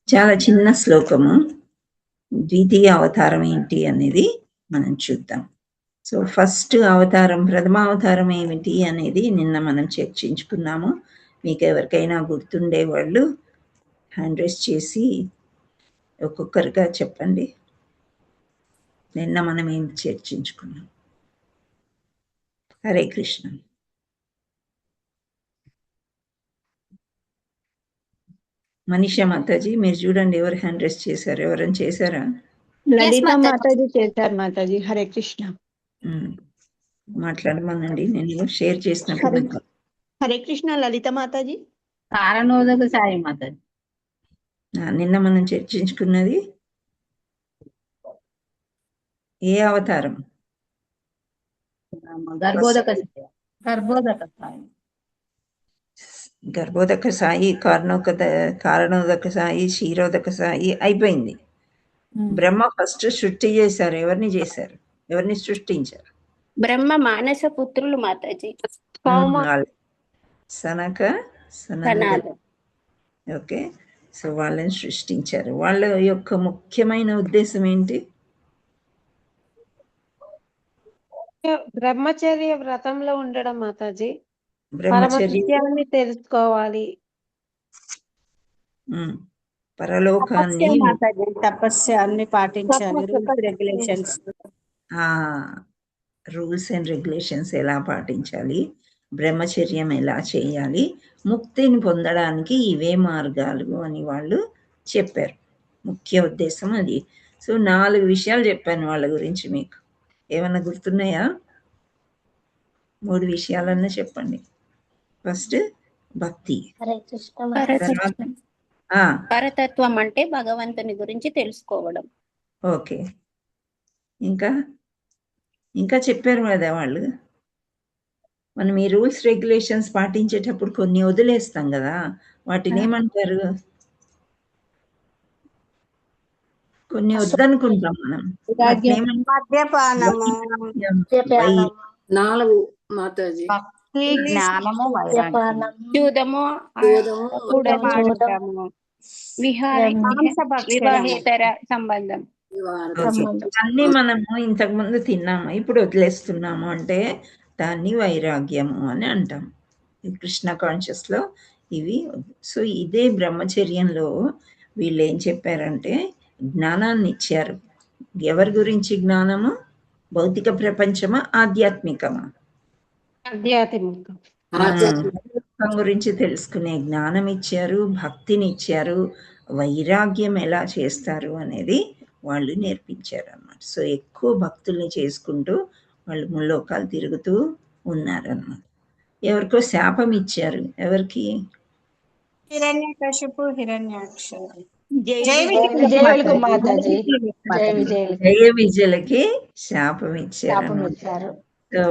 చాలా చిన్న శ్లోకము. ద్వితీయ అవతారం ఏంటి అనేది మనం చూద్దాం. సో ఫస్ట్ అవతారం, ప్రథమావతారం ఏమిటి అనేది నిన్న మనం చర్చించుకున్నాము. మీకు ఎవరికైనా గుర్తుండే వాళ్ళు హ్యాండ్ రైజ్ చేసి ఒక్కొక్కరిగా చెప్పండి. నిన్న మనం ఏం చర్చించుకున్నాం? హరే కృష్ణ. మనీషా మాతాజీ మీరు చూడండి, ఎవరు హ్యాండ్ రైజ్ చేశారు? ఎవరైనా చేశారా? లలితా మాతాజీ చేశారు మాతాజీ. హరే కృష్ణ. మాట్లాడమనండి, నేను షేర్ చేసినప్పుడు. హరే కృష్ణ లలిత మాతాజీ. కారణోదక సాయి మాతాజీ. నిన్న మనం చర్చించుకున్నది ఏ అవతారం? గర్భోదక సాయి. గర్భోదక సాయి, కారణోదక సాయి, క్షీరోదక సాయి అయిపోయింది. బ్రహ్మ ఫస్ట్ సృష్టి చేశారు. ఎవరిని చేశారు? ఎవరిని సృష్టించారు? బ్రహ్మ మానస పుత్రులు మాతాజీ. సనక ఓకే. సో వాళ్ళని సృష్టించారు. వాళ్ళ యొక్క ముఖ్యమైన ఉద్దేశం ఏంటి? బ్రహ్మచర్య వ్రతంలో ఉండడం మాతాజీ. బ్రహ్మచర్యాన్ని తెలుసుకోవాలి, పరలోకాన్ని, తపస్సు అన్ని పాటించాలి, రూల్స్ అండ్ రెగ్యులేషన్స్ ఎలా పాటించాలి, బ్రహ్మచర్యం ఎలా చేయాలి, ముక్తిని పొందడానికి ఇవే మార్గాలు అని వాళ్ళు చెప్పారు. ముఖ్య ఉద్దేశం అది. సో 4 విషయాలు చెప్పాను వాళ్ళ గురించి. మీకు ఏమన్నా గుర్తున్నాయా? 3 విషయాలన్నా చెప్పండి. ఫస్ట్ భక్తి, పరతత్వం అంటే భగవంతుని గురించి తెలుసుకోవడం. ఓకే. ఇంకా చెప్పారు కదా వాళ్ళు. మనం ఈ రూల్స్ రెగ్యులేషన్స్ పాటించేటప్పుడు కొన్ని వదిలేస్తాం కదా, వాటిని ఏమంటారు? కొన్ని వద్దనుకుంటాం మనం. 4 మాతాజీ. జ్ఞానము, జూదము, వివాహేతర సంబంధం అన్ని మనము ఇంతకు ముందు తిన్నాము, ఇప్పుడు వదిలేస్తున్నాము అంటే దాన్ని వైరాగ్యము అని అంటాం. కృష్ణ కాన్షియస్ లో ఇవి. సో ఇదే బ్రహ్మచర్యంలో వీళ్ళు ఏం చెప్పారంటే జ్ఞానాన్ని ఇచ్చారు. ఎవరి గురించి జ్ఞానము? భౌతిక ప్రపంచమా, ఆధ్యాత్మికమా? ఆధ్యాత్మికం గురించి తెలుసుకునే జ్ఞానం ఇచ్చారు, భక్తిని ఇచ్చారు, వైరాగ్యం ఎలా చేస్తారు అనేది వాళ్ళు నేర్పించారు అన్నమాట. సో ఎక్కువ భక్తుల్ని చేసుకుంటూ వాళ్ళు ముల్లోకాలు తిరుగుతూ ఉన్నారన్నమాట. ఎవరికో శాపం ఇచ్చారు. ఎవరికి? హిరణ్యకశిపు, హిరణ్యాక్ష, జయ విజయలకి శాపం ఇచ్చారు.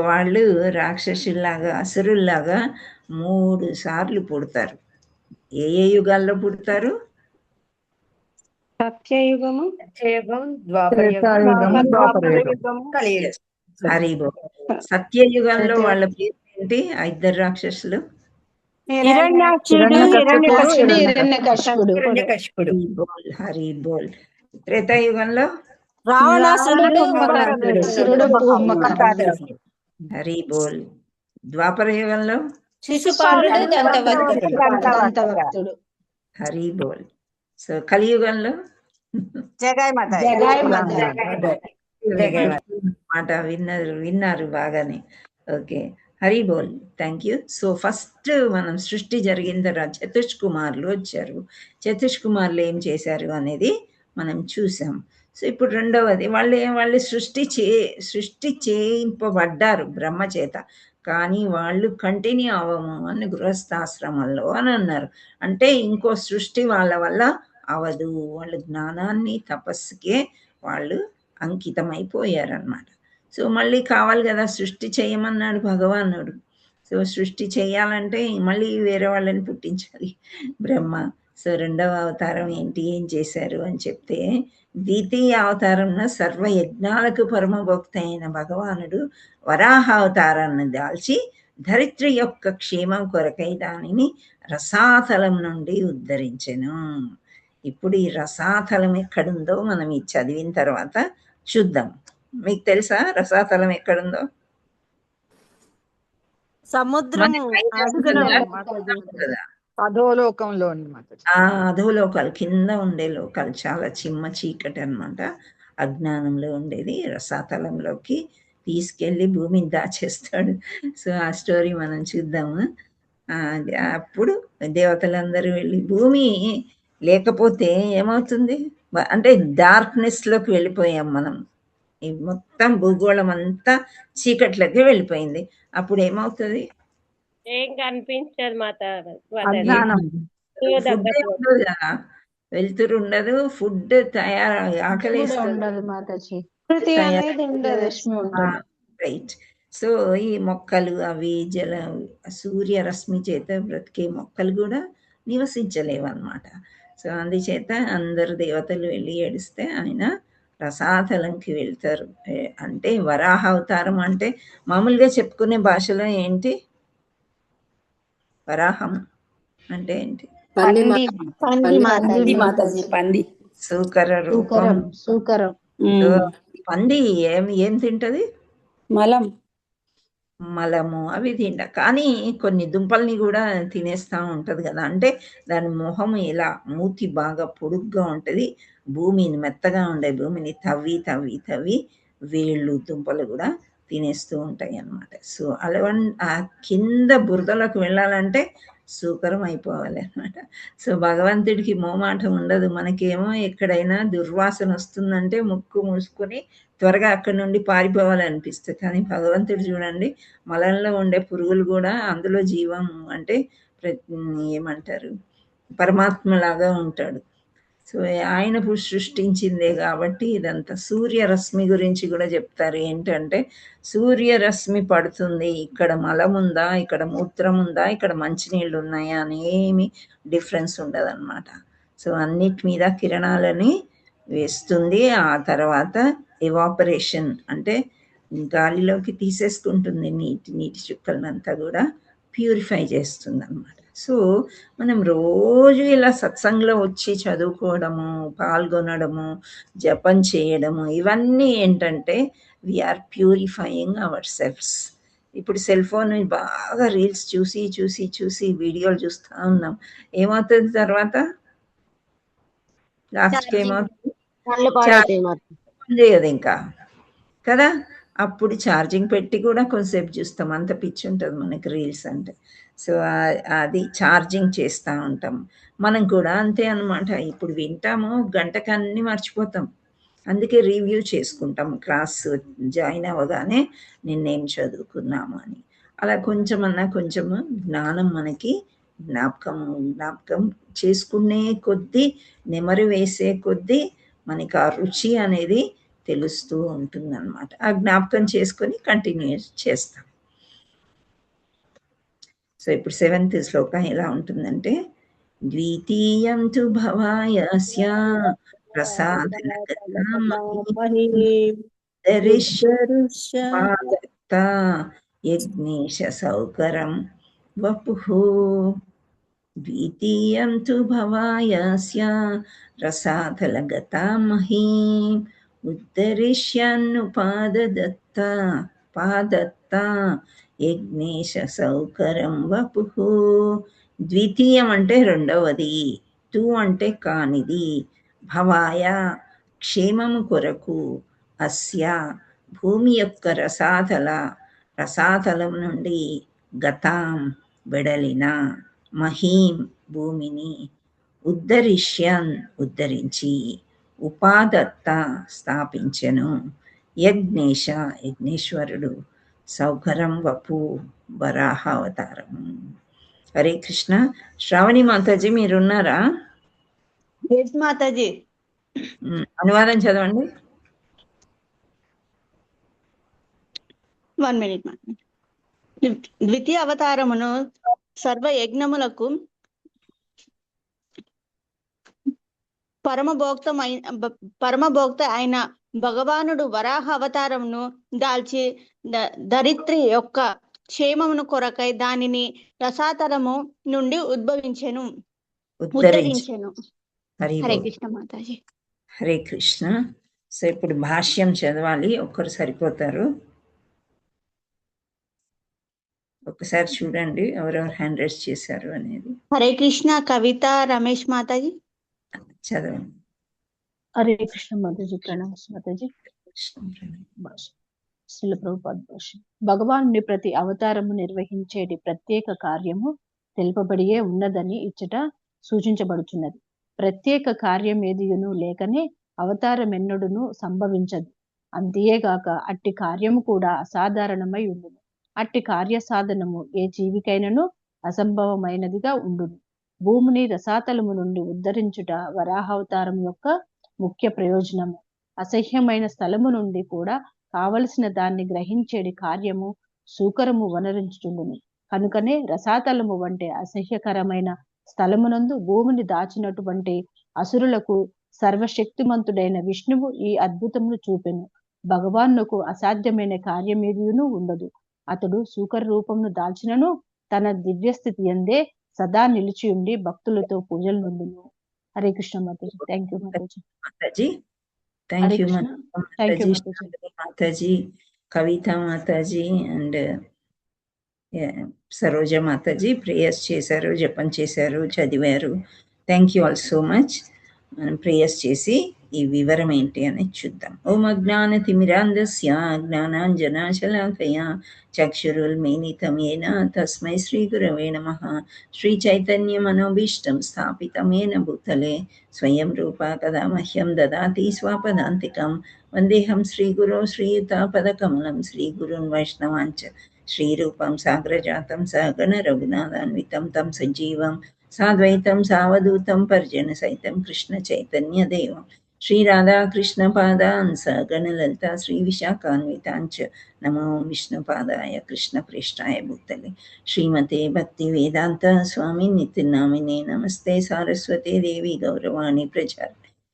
వాళ్ళు రాక్షసుల్లాగా, అసురుల్లాగా 3 సార్లు పుడతారు. ఏ యుగాల్లో పుడతారు? సత్యయుగము, హరిబో. సత్యయుగంలో వాళ్ళ పేరు ఏంటి? 2 రాక్షసులు. హరిబోల్. త్రేతాయుగంలో హరిబోల్. ద్వాపర యుగంలో హరిబోల్. సో కలియుగంలో మాట విన్నారు బాగానే. Okay, Haribol. Thank you. So first మనం సృష్టి జరిగిన తర్వాత చతుష్కుమారులు వచ్చారు. చతుష్కుమారులు ఏం చేశారు అనేది మనం చూసాం. సో ఇప్పుడు రెండవది, వాళ్ళు సృష్టి చేయింపబడ్డారు బ్రహ్మ చేత, కానీ వాళ్ళు కంటిన్యూ అవ్వము అని గృహస్థాశ్రమంలో అని అన్నారు. అంటే ఇంకో సృష్టి వాళ్ళ వల్ల అవదు. వాళ్ళు జ్ఞానాన్ని తపస్సుకే వాళ్ళు అంకితమైపోయారనమాట. సో మళ్ళీ కావాలి కదా, సృష్టి చేయమన్నాడు భగవానుడు. సో సృష్టి చేయాలంటే మళ్ళీ వేరే వాళ్ళని పుట్టించాలి బ్రహ్మ. సో రెండవ అవతారం ఏంటి, ఏం చేశారు అని చెప్తే, ద్వితీయ అవతారంలో సర్వ యజ్ఞాలకు పరమభక్త అయిన భగవానుడు వరాహ అవతారాన్ని దాల్చి ధరిత్రి యొక్క క్షేమం కొరకై దానిని రసాతలం నుండి ఉద్ధరించెను. ఇప్పుడు ఈ రసాతలం ఎక్కడుందో మనం ఇది చదివిన తర్వాత చూద్దాం. మీకు తెలుసా రసాతలం ఎక్కడుందో? సముద్రం కదా, అధోలోకంలో అన్నమాట. అధోలోకాలు, కింద ఉండే లోకాలు, చాలా చిమ్మ చీకటి అన్నమాట. అజ్ఞానంలో ఉండేది రసాతలంలోకి తీసుకెళ్ళి భూమిని దాచేస్తాడు. సో ఆ స్టోరీ మనం చూద్దాము. అప్పుడు దేవతలందరూ వెళ్ళి, భూమి లేకపోతే ఏమవుతుంది అంటే డార్క్నెస్లోకి వెళ్ళిపోయాం మనం. ఈ మొత్తం భూగోళం అంతా చీకట్లోకి వెళ్ళిపోయింది. అప్పుడు ఏమవుతుంది? ఏం కనిపించదు వెలుతురు ఉండదు, ఫుడ్ ఉండదు మాతాజీ. రైట్. సో ఈ మొక్కలు అవి సూర్యరశ్మి చేత బ్రతికే మొక్కలు కూడా నివసించలేవు అన్నమాట. సో అందుచేత అందరు దేవతలు వెళ్ళి ఏడిస్తే ఆయన రసాతలంకి వెళ్తారు. అంటే వరాహ అవతారం అంటే మామూలుగా చెప్పుకునే భాషలో ఏంటి, వరాహం అంటే ఏంటి? సూకర రూపం. పంది ఏం తింటది? మలము అవి తింట, కానీ కొన్ని దుంపల్ని కూడా తినేస్తూ ఉంటది కదా. అంటే దాని మొహం ఇలా మూతి బాగా పొడుగ్గా ఉంటది, భూమిని మెత్తగా ఉండే భూమిని తవ్వి తవ్వి తవ్వి వేళ్ళు దుంపలు కూడా తినేస్తూ ఉంటాయి అన్నమాట. సో ఆ కింద బురదలోకి వెళ్ళాలంటే సూకరం అయిపోవాలి అన్నమాట. సో భగవంతుడికి మోమాటం ఉండదు. మనకేమో ఎక్కడైనా దుర్వాసన వస్తుందంటే ముక్కు మూసుకొని త్వరగా అక్కడి నుండి పారిపోవాలనిపిస్తుంది. కానీ భగవంతుడు చూడండి, మలంలో ఉండే పురుగులు కూడా అందులో జీవం అంటే ఏమంటారు, పరమాత్మలాగా ఉంటాడు. సో ఆయన సృష్టించిందే కాబట్టి ఇదంతా. సూర్యరశ్మి గురించి కూడా చెప్తారు. ఏంటంటే సూర్యరశ్మి పడుతుంది, ఇక్కడ మలం ఉందా, ఇక్కడ మూత్రం ఉందా, ఇక్కడ మంచినీళ్ళు ఉన్నాయా అని ఏమి డిఫరెన్స్ ఉండదన్నమాట. సో అన్నిటి మీద కిరణాలని వేస్తుంది. ఆ తర్వాత ఎవాపరేషన్ అంటే గాలిలోకి తీసేసుకుంటుంది నీటి చుక్కలనంతా కూడా ప్యూరిఫై చేస్తుంది అన్నమాట. సో మనం రోజు ఇలా సత్సంగంలో వచ్చి చదువుకోవడము, పాల్గొనడము, జపం చేయడము, ఇవన్నీ ఏంటంటే వీఆర్ ప్యూరిఫైయింగ్ అవర్ సెల్ఫ్స్. ఇప్పుడు సెల్ ఫోన్ బాగా రీల్స్ చూసి చూసి చూసి వీడియోలు చూస్తూ ఉన్నాం. ఏమవుతుంది తర్వాత? లాస్ట్కి ఏమవుతుంది? చేయదు ఇంకా కదా. అప్పుడు ఛార్జింగ్ పెట్టి కూడా కొంతసేపు చూస్తాం, అంత పిచ్చి ఉంటుంది మనకి రీల్స్ అంటే. సో అది ఛార్జింగ్ చేస్తూ ఉంటాం. మనం కూడా అంతే అనమాట. ఇప్పుడు వింటాము, గంటకన్నీ మర్చిపోతాం. అందుకే రివ్యూ చేసుకుంటాం క్లాస్ జాయిన్ అవ్వగానే నిన్నేం చదువుకున్నాము అని. అలా కొంచెము జ్ఞానం మనకి జ్ఞాపకం చేసుకునే కొద్దీ, నెమరు వేసే కొద్దీ మనకి ఆ రుచి అనేది తెలుస్తూ ఉంటుంది అన్నమాట. ఆ జ్ఞాపకం చేసుకొని కంటిన్యూ చేస్తాం. సో ఇప్పుడు 7th శ్లోకం ఎలా ఉంటుందంటే, ద్వితీయం తు భవాయస్య యజ్ఞేశ సౌకరం వపుః. ద్వితీయం తు భవాయస్య రసాతలగతాం మహీం ఉద్ధరిష్యన్నుపాదత్త యజ్ఞేశ సౌకరం వపుః. ద్వితీయం అంటే రెండవది, తు అంటే కానిది, భవాయ క్షేమము కొరకు, అస్య భూమి యొక్క రసాతలం నుండి, గతాం వెడలిన, మహీం భూమిని, ఉద్ధరిష్యన్ ఉద్ధరించి, ఉపాదత్త స్థాపించెను, యజ్ఞేశ యజ్ఞేశ్వరుడు, సౌకరం వపు వరాహ అవతారము. హరే కృష్ణ. శ్రావణి మాతాజీ మీరున్నారా? ఎస్ మాతాజీ. అనువాదం చదవండి. 1 minute మాతాజీ. ద్వితీయ అవతారమును సర్వ యజ్ఞములకు పరమభోక్త అయిన భగవానుడు వరాహ అవతారమును దాల్చి ధరిత్రి యొక్క క్షేమమును కొరకై దానిని రసాతలము నుండి ఉద్భవించెను, ఉద్ధరించెను. హరే కృష్ణ మాతాజీ. హరే కృష్ణ. సో ఇప్పుడు భాష్యం చదవాలి, ఒక్కరు సరిపోతారు. ఒకసారి చూడండి ఎవరెవరు హ్యాండ్ రైజ్ చేశారు అనేది. హరే కృష్ణ. కవిత రమేష్ మాతాజీ చదవండి. హరే కృష్ణ మాతాజీ. ప్రణామ మాతాజీ. శ్రీల ప్రభుపాద భాష. భగవానుని ప్రతి అవతారము నిర్వహించేటి ప్రత్యేక కార్యము తెలుపబడియే ఉన్నదని ఇచ్చట సూచించబడుచున్నది. ప్రత్యేక కార్యమేదియును లేకనే అవతారమెన్నడును సంభవించదు. అంతేగాక అట్టి కార్యము కూడా అసాధారణమై ఉండును. అట్టి కార్య సాధనము ఏ జీవికైనను అసంభవమైనదిగా ఉండును. భూమిని రసాతలము నుండి ఉద్ధరించుట వరాహావతారం యొక్క ముఖ్య ప్రయోజనము. అసహ్యమైన స్థలము నుండి కూడా కావలసిన దాన్ని గ్రహించేడి కార్యము సూకరము వనరించుచుండును. కనుకనే రసాతలము వంటి అసహ్యకరమైన స్థలమునందు భూమిని దాచినటువంటి అసురులకు సర్వశక్తిమంతుడైన విష్ణువు ఈ అద్భుతమును చూపెను. భగవానుకు అసాధ్యమైన కార్యమేదియును ఉండదు. అతడు సూకర రూపమును దాల్చినను తన దివ్యస్థితి ఎందే సదా నిలిచి ఉండి భక్తులతో పూజలు నుండును. Hare Krishna Mataji. Thank you Mataji. Thank you Mataji. Kavita Mataji and Saroja Mataji prayers చేశారు, జపం చేశారు, చదివారు. Thank you all so much. మనం ప్రేయర్స్ చేసి ఈ వివరం ఏంటి అనేది చూద్దాం. ఓం అజ్ఞానతిమిరాంధస్య జ్ఞానాంజనాశలాకయా చక్షురుల్మీలితం యేన తస్మై శ్రీ గురవే నమః. శ్రీ చైతన్య మనోభీష్టం స్థాపితం యేన భూతలే స్వయం రూపా కదా మహ్యం దదాతి స్వపదాంతికం. వందేహం శ్రీగురో శ్రీయుతాపదకమలం శ్రీగురున్ వైష్ణవాంచ శ్రీరూపం సాగ్రజాతం సగణ రఘునాథాన్వితం తం సజీవం సాద్వైతం సావధూతం పరిజన సహితం కృష్ణ చైతన్య దేవం శ్రీ రాధాకృష్ణ పాదాన్ సగణ లలిత శ్రీ విశాఖాన్వితాంచ నమో విష్ణుపాదాయ కృష్ణ ప్రేష్టాయ భూతలే శ్రీమతే భక్తి వేదాంత స్వామి నిత్యనామినే నమస్తే సారస్వతే దేవి గౌరవాణి ప్రచార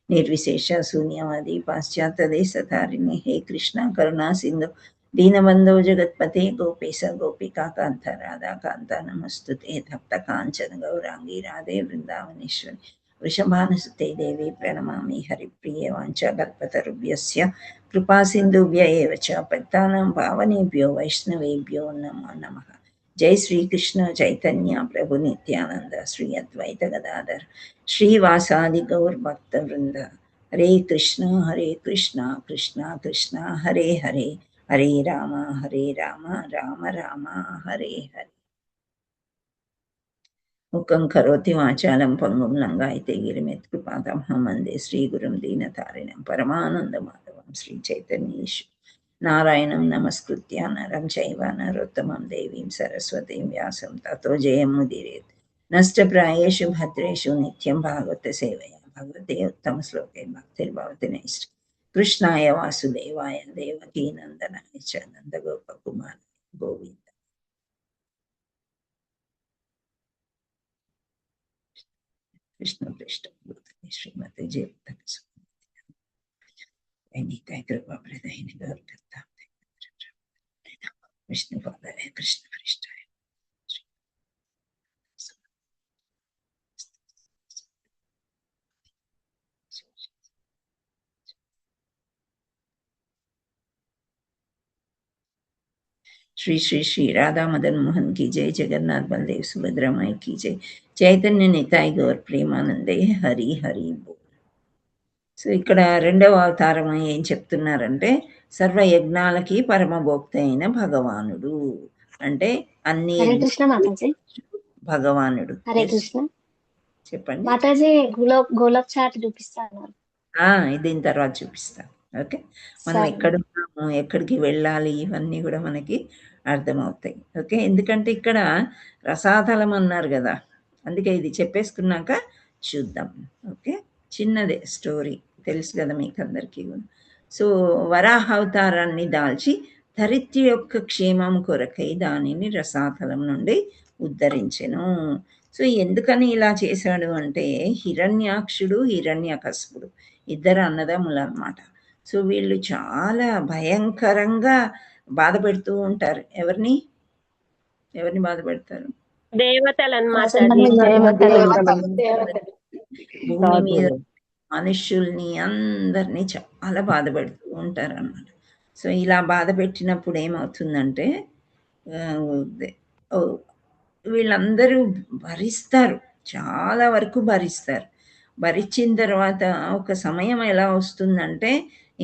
నిర్విశేష శూన్యవాది పాశ్చాత్య దేశతారిణి. హే కృష్ణ కరుణా సింధు దీనబంధో జగత్పతే గోపేశ గోపికా కాంత రాధా కాంత నమస్తుతే తప్త కాంచన గౌరాంగి రాధే వృందావనేశ్వరి వృషభానుసుతే దేవి ప్రణమామి. హరిప్రియ వాంఛాకల్పతరుభ్యస్య కృపా సింధుభ్య ఏవ చ పతితానాం పావనేభ్యో వైష్ణవేభ్యో నమో నమః. జై శ్రీకృష్ణ చైతన్య ప్రభు నిత్యానంద శ్రీ అద్వైత గదాధర శ్రీవాసాది గౌర్ భక్త వృంద. హరే కృష్ణ కృష్ణ కృష్ణ హరే హరే హరే రామ రామ రామ హరే హరే. ముఖం కరోతి వాచాలం పంగుం లంగాయతే గిరిమెత్ కృపాతమహం వందే శ్రీగురుం దీనతారిణం పరమానందమాధవం శ్రీ చైతన్యేశ్వర నారాయణం నమస్కృత్య నరం చైవ నరోత్తమం దేవీం సరస్వతీం వ్యాసం తతో జయముదీరేత్. నష్టప్రాయేషు భద్రేషు నిత్యం భాగవత సేవయా భగవతే ఉత్తమ శ్లోకే భక్తిర్భవతి నైష్ట. కృష్ణాయ వాసుదేవాయ దేవకీ నందనాయ చ నందగోపకుమార గోవింద. కృష్ణ పృష్ఠ శ్రీమతి జయపతాక కృపా ప్రదాయిని గౌరకర్త విష్ణుపాదాయ కృష్ణ పృష్ఠాయ श्री श्री श्री राधा मदन मोहन की जय. जगन्नाथ बलदेव सुभद्रा माई की जय. చైతన్య నితాయ్ గౌర్ ప్రేమానందే హరి హరి బోల్. సో ఇక్కడ రెండవ అవతారం ఏం చెప్తున్నారంటే సర్వ యజ్ఞాలకి పరమభోక్త అయిన భగవానుడు అంటే అన్ని భగవానుడు. చెప్పండి మాతాజీ. గోలోక్ చాట్ చూపిస్తాను, దీని తర్వాత చూపిస్తాను. ఓకే, మనం ఎక్కడున్నాము, ఎక్కడికి వెళ్ళాలి, ఇవన్నీ కూడా మనకి అర్థమవుతాయి. ఓకే, ఎందుకంటే ఇక్కడ రసాతలం అన్నారు కదా, అందుకే ఇది చెప్పేసుకున్నాక చూద్దాం. ఓకే, చిన్నదే స్టోరీ, తెలుసు కదా మీకు అందరికీ కూడా. సో వరాహ అవతారాన్ని దాల్చి ధరిత్రి యొక్క క్షేమం కొరకై దానిని రసాతలం నుండి ఉద్ధరించెను. సో ఎందుకని ఇలా చేశాడు అంటే హిరణ్యాక్షుడు హిరణ్యకశిపుడు ఇద్దరు అన్నదమ్ములు అన్నమాట. సో వీళ్ళు చాలా భయంకరంగా బాధ పెడుతూ ఉంటారు. ఎవరిని బాధ పెడతారు? దేవతలను భూమి మీద మనుష్యుల్ని అందరినీ చాలా బాధ పెడుతూ ఉంటారు అన్నమాట. సో ఇలా బాధ పెట్టినప్పుడు ఏమవుతుందంటే వీళ్ళందరూ భరిస్తారు, చాలా వరకు భరిస్తారు. భరించిన తర్వాత ఒక సమయం ఎలా వస్తుందంటే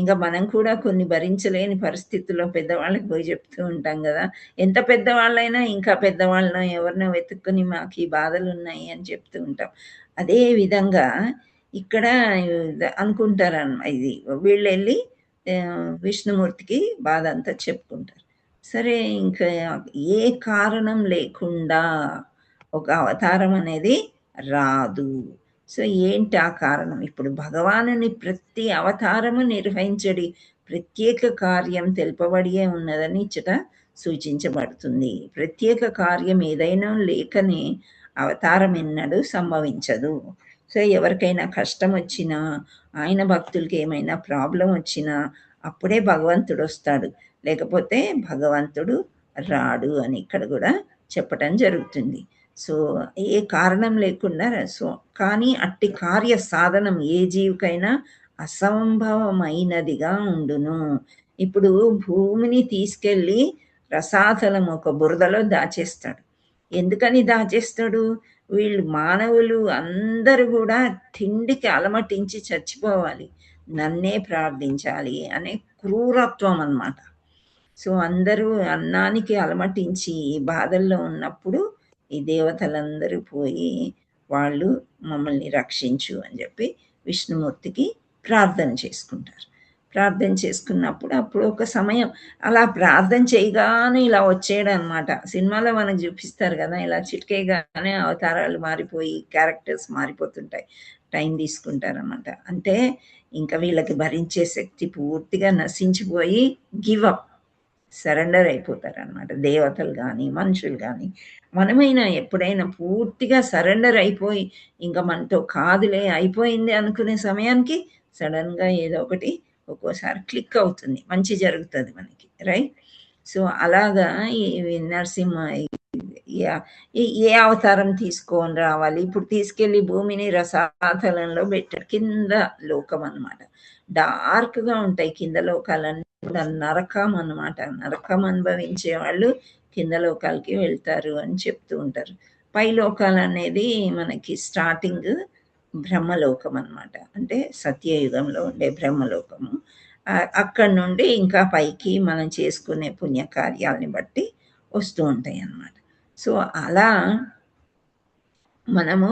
ఇంకా మనం కూడా కొన్ని భరించలేని పరిస్థితుల్లో పెద్దవాళ్ళకి పోయి చెప్తూ ఉంటాం కదా, ఎంత పెద్దవాళ్ళైనా ఇంకా పెద్దవాళ్ళను ఎవరినో వెతుక్కుని మాకు ఈ బాధలు ఉన్నాయి అని చెప్తూ ఉంటాం. అదే విధంగా ఇక్కడ అనుకుంటారు ఇది వీళ్ళు వెళ్ళి విష్ణుమూర్తికి బాధ అంతా చెప్పుకుంటారు. సరే ఇంకా ఏ కారణం లేకుండా ఒక అవతారం అనేది రాదు. సో ఏంటి ఆ కారణం? ఇప్పుడు భగవానుని ప్రతి అవతారము నిర్వహించడి ప్రత్యేక కార్యం తెలుపబడియే ఉన్నదని ఇచ్చట సూచించబడుతుంది. ప్రత్యేక కార్యం ఏదైనా లేకనే అవతారం ఎన్నడూ సంభవించదు. సో ఎవరికైనా కష్టం వచ్చినా, ఆయన భక్తులకి ఏమైనా ప్రాబ్లం వచ్చినా అప్పుడే భగవంతుడు వస్తాడు, లేకపోతే భగవంతుడు రాడు అని ఇక్కడ కూడా చెప్పటం జరుగుతుంది. సో ఏ కారణం లేకుండా సో కానీ అట్టి కార్య సాధనం ఏ జీవికైనా అసంభవమైనదిగా ఉండును. ఇప్పుడు భూమిని తీసుకెళ్ళి రసాతలం ఒక బురదలో దాచేస్తాడు. ఎందుకని దాచేస్తాడు? వీళ్ళు మానవులు అందరూ కూడా తిండికి అలమటించి చచ్చిపోవాలి, నన్నే ప్రార్థించాలి అనే క్రూరత్వం అన్నమాట. సో అందరూ అన్నానికి అలమటించి బాధల్లో ఉన్నప్పుడు ఈ దేవతలందరూ పోయి వాళ్ళు మమ్మల్ని రక్షించు అని చెప్పి విష్ణుమూర్తికి ప్రార్థన చేసుకుంటారు. ప్రార్థన చేసుకున్నప్పుడు అప్పుడు ఒక సమయం అలా ప్రార్థన చేయగానే ఇలా వచ్చేయడం అనమాట. సినిమాలో మనకు చూపిస్తారు కదా, ఇలా చిటికేగానే అవతారాలు మారిపోయి క్యారెక్టర్స్ మారిపోతుంటాయి, టైం తీసుకుంటారన్నమాట. అంటే ఇంకా వీళ్ళకి భరించే శక్తి పూర్తిగా నశించిపోయి గివ్ అప్, సరెండర్ అయిపోతారు అనమాట. దేవతలు కానీ మనుషులు కానీ మనమైనా ఎప్పుడైనా పూర్తిగా సరెండర్ అయిపోయి ఇంకా మనతో కాదులే అయిపోయింది అనుకునే సమయానికి సడన్గా ఏదో ఒకటి ఒక్కోసారి క్లిక్ అవుతుంది, మంచి జరుగుతుంది మనకి, రైట్? సో అలాగా ఈ నరసింహ ఏ అవతారం తీసుకొని రావాలి? ఇప్పుడు తీసుకెళ్ళి భూమిని రసాతలంలో పెట్టారు, కింద లోకం అన్నమాట. డార్క్గా ఉంటాయి కింద లోకాలన్నీ కూడా, నరకం అన్నమాట. నరకం అనుభవించే వాళ్ళు కింద లోకాలకి వెళ్తారు అని చెప్తూ ఉంటారు. పై లోకాలు అనేది మనకి స్టార్టింగ్ బ్రహ్మలోకం అన్నమాట, అంటే సత్యయుగంలో ఉండే బ్రహ్మలోకము. అక్కడి నుండి ఇంకా పైకి మనం చేసుకునే పుణ్యకార్యాలని బట్టి వస్తూ ఉంటాయి అన్నమాట. సో అలా మనము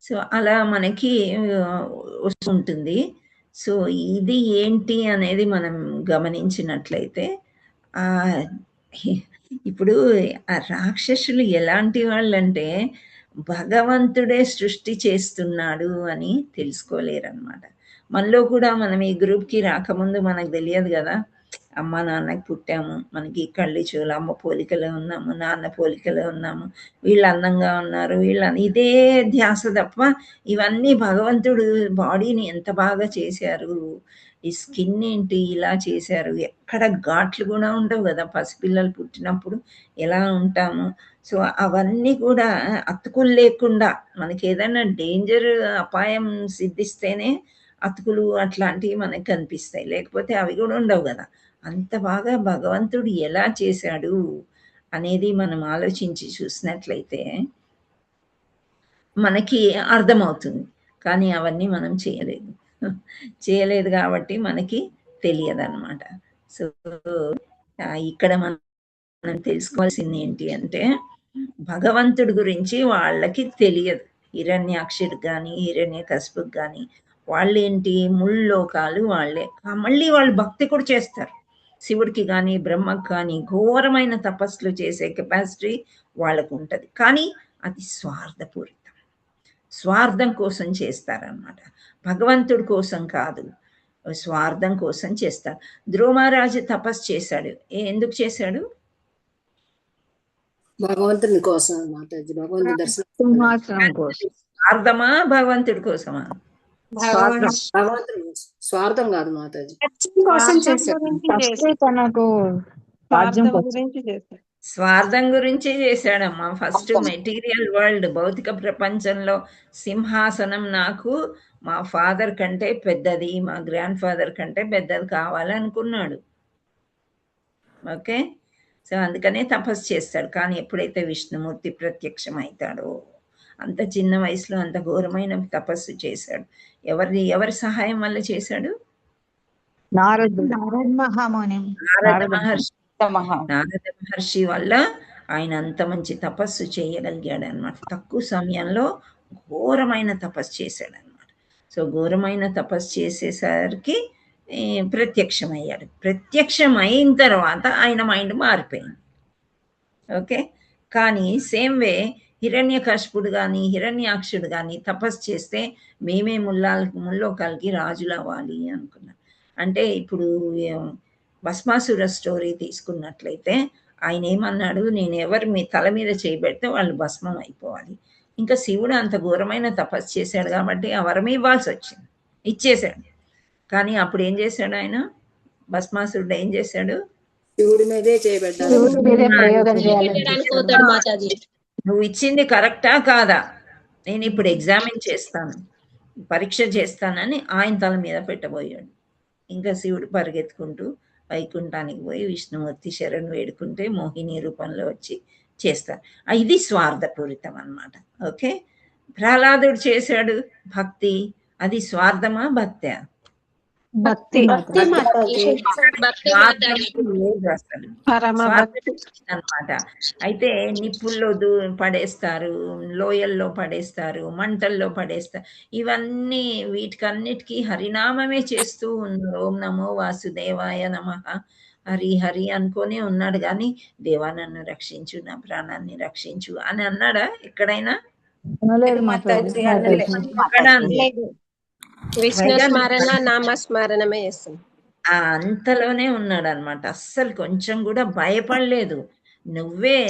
సో అలా మనకి వస్తుంటుంది. సో ఇది ఏంటి అనేది మనం గమనించినట్లయితే ఇప్పుడు ఆ రాక్షసులు ఎలాంటి వాళ్ళంటే భగవంతుడే సృష్టి చేస్తున్నాడు అని తెలుసుకోలేరన్నమాట. మనలో కూడా మనం ఈ గ్రూప్కి రాకముందు మనకు తెలియదు కదా, అమ్మ నాన్నకి పుట్టాము, మనకి కళ్ళు చెవులు అమ్మ పోలికలో ఉన్నాము, నాన్న పోలికలో ఉన్నాము, వీళ్ళు అందంగా ఉన్నారు, ఇదే ధ్యాస తప్ప ఇవన్నీ భగవంతుడు బాడీని ఎంత బాగా చేశారు, ఈ స్కిన్ ఏంటి ఇలా చేశారు, ఎక్కడ ఘాట్లు కూడా ఉండవు కదా పసిపిల్లలు పుట్టినప్పుడు ఎలా ఉంటాము. సో అవన్నీ కూడా అతుకులు లేకుండా మనకి ఏదైనా డేంజర్ అపాయం సిద్ధిస్తేనే అతుకులు అట్లాంటివి మనకి కనిపిస్తాయి, లేకపోతే అవి కూడా ఉండవు కదా. అంత బాగా భగవంతుడు ఎలా చేశాడు అనేది మనం ఆలోచించి చూసినట్లయితే మనకి అర్థమవుతుంది. కానీ అవన్నీ మనం చేయలేదు కాబట్టి మనకి తెలియదన్నమాట. సో ఇక్కడ మనం తెలుసుకోవాల్సింది ఏంటి అంటే భగవంతుడి గురించి వాళ్ళకి తెలియదు. హిరణ్యాక్షుడికి కానీ హిరణ్యకశిపుకి కానీ వాళ్ళేంటి ముల్లోకాలు వాళ్ళే, మళ్ళీ వాళ్ళు భక్తి కూడా చేస్తారు. శివుడికి కానీ బ్రహ్మకు కానీ ఘోరమైన తపస్సులు చేసే కెపాసిటీ వాళ్ళకు ఉంటుంది. కానీ అది స్వార్థపూరితం, స్వార్థం కోసం చేస్తారనమాట, భగవంతుడి కోసం కాదు, స్వార్థం కోసం చేస్తారు. ధ్రువమహారాజు తపస్సు చేశాడు. ఎందుకు చేశాడు? భగవంతుని కోసం మాతాజీ, భగవంతుని దర్శనం సింహాసనం కోసం. స్వార్థమా భగవంతుడి కోసమా? భగవంతుని కోసం. స్వార్థం కాదు మాతాజీ. కోసం చేశారు. ఫస్ట్ తనకు రాజ్యం కోసం. స్వార్థం గురించి చేశాడమ్మా. ఫస్ట్ మెటీరియల్ వరల్డ్, భౌతిక ప్రపంచంలో సింహాసనం నాకు మా ఫాదర్ కంటే పెద్దది, మా గ్రాండ్ ఫాదర్ కంటే పెద్దది కావాలనుకున్నాడు. ఓకే, సో అందుకనే తపస్సు చేస్తాడు. కానీ ఎప్పుడైతే విష్ణుమూర్తి ప్రత్యక్షం అవుతాడో, అంత చిన్న వయసులో అంత ఘోరమైన తపస్సు చేశాడు. ఎవరి సహాయం వల్ల చేశాడు? నారద మహాముని. నారద మహర్షి వల్ల ఆయన అంత మంచి తపస్సు చేయగలిగాడు అనమాట. తక్కువ సమయంలో ఘోరమైన తపస్సు చేశాడు అనమాట. సో ఘోరమైన తపస్సు చేసేసరికి ప్రత్యక్షమయ్యాడు. ప్రత్యక్షం అయిన తర్వాత ఆయన మైండ్ మారిపోయింది. ఓకే, కానీ సేమ్ వే హిరణ్యకశిపుడు కానీ హిరణ్యాక్షుడు కానీ తపస్సు చేస్తే మేమే ముల్లోకాలకి రాజులు అవ్వాలి అనుకున్నాం. అంటే ఇప్పుడు భస్మాసుర స్టోరీ తీసుకున్నట్లయితే ఆయన ఏమన్నాడు, నేను ఎవరు మీ తల మీద చేయబెడితే వాళ్ళు భస్మం అయిపోవాలి. ఇంకా శివుడు అంత ఘోరమైన తపస్సు చేశాడు కాబట్టి ఆ వరం ఇవ్వాల్సి వచ్చింది, ఇచ్చేశాడు. కానీ అప్పుడు ఏం చేశాడు ఆయన? భస్మాసురుడు ఏం చేశాడు? శివుడి మీదే చేయబడ్డాడు. నువ్వు ఇచ్చింది కరెక్టా కాదా, నేను ఇప్పుడు ఎగ్జామిన్ చేస్తాను, పరీక్ష చేస్తానని ఆయన తల మీద పెట్టబోయాడు. ఇంకా శివుడు పరిగెత్తుకుంటూ వైకుంఠానికి పోయి విష్ణుమూర్తి శరణు వేడుకుంటే మోహిని రూపంలో వచ్చి చేస్తారు. ఇది స్వార్థపూరితం అన్నమాట. ఓకే, ప్రహ్లాదుడు చేశాడు భక్తి, అది స్వార్థమా భక్త్యా? భక్తి అన్నమాట. అయితే నిప్పుల్లో పడేస్తారు, లోయల్లో పడేస్తారు, మంటల్లో పడేస్తారు. ఇవన్నీ వీటికన్నిటికీ హరినామమే చేస్తూ ఉన్నారు. ఓం నమో వాసుదేవాయ నమః, హరి హరి అనుకోనే ఉన్నాడు. కానీ దేవా నన్ను రక్షించు, నా ప్రాణాన్ని రక్షించు అని అన్నాడా ఎక్కడైనా? విష్ణు స్మరణ నామస్మరణమే చేస్తుంది. అంతలోనే ఉన్నాడు అనమాట. అస్సలు కొంచెం కూడా భయపడలేదు. నువ్వే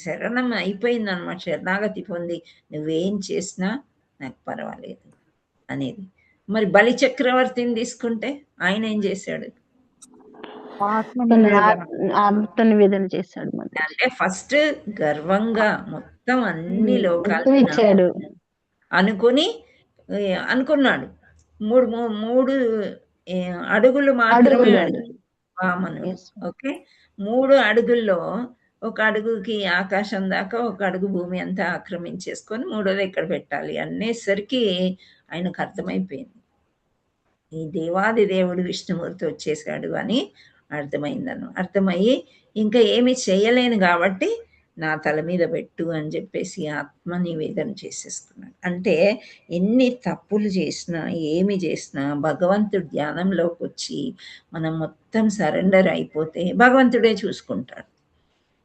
శరణం అయిపోయింది అనమాట, శరణాగతి పొంది నువ్వేం చేసినా నాకు పర్వాలేదు అనేది. మరి బలి చక్రవర్తిని తీసుకుంటే ఆయన ఏం చేశాడు? ఆత్మనివేదన చేశాడు. అంటే ఫస్ట్ గర్వంగా మొత్తం అన్ని లోకాలు అనుకున్నాడు. మూడు అడుగులు మాత్రమే వామనుడు. ఓకే, 3 అడుగుల్లో ఒక అడుగుకి ఆకాశం దాకా, ఒక అడుగు భూమి అంతా ఆక్రమించేసుకొని 3వది ఎక్కడ పెట్టాలి అనేసరికి ఆయనకు అర్థమైపోయింది, ఈ దేవాది దేవుడు విష్ణుమూర్తి వచ్చేసాడు అని అర్థమయ్యి ఇంకా ఏమి చేయలేను కాబట్టి నా తల మీద పెట్టు అని చెప్పేసి ఆత్మ నివేదన చేసేసుకున్నాడు. అంటే ఎన్ని తప్పులు చేసినా ఏమి చేసినా భగవంతుడు ధ్యానంలోకి వచ్చి మనం మొత్తం సరెండర్ అయిపోతే భగవంతుడే చూసుకుంటాడు.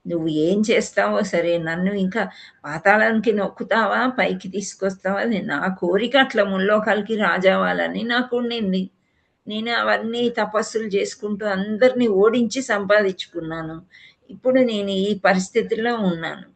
నువ్వు ఏం చేస్తావో సరే, నన్ను ఇంకా పాతాళానికి నొక్కుతావా, పైకి తీసుకొస్తావా, నా కోరిక అట్లా ముల్లోకాలకి రాజావాలని నాకు ఉండింది. నేను అవన్నీ తపస్సులు చేసుకుంటూ అందరినీ ఓడించి సంపాదించుకున్నాను. ఇప్పుడు నేను ఈ పరిస్థితిలో ఉన్నాను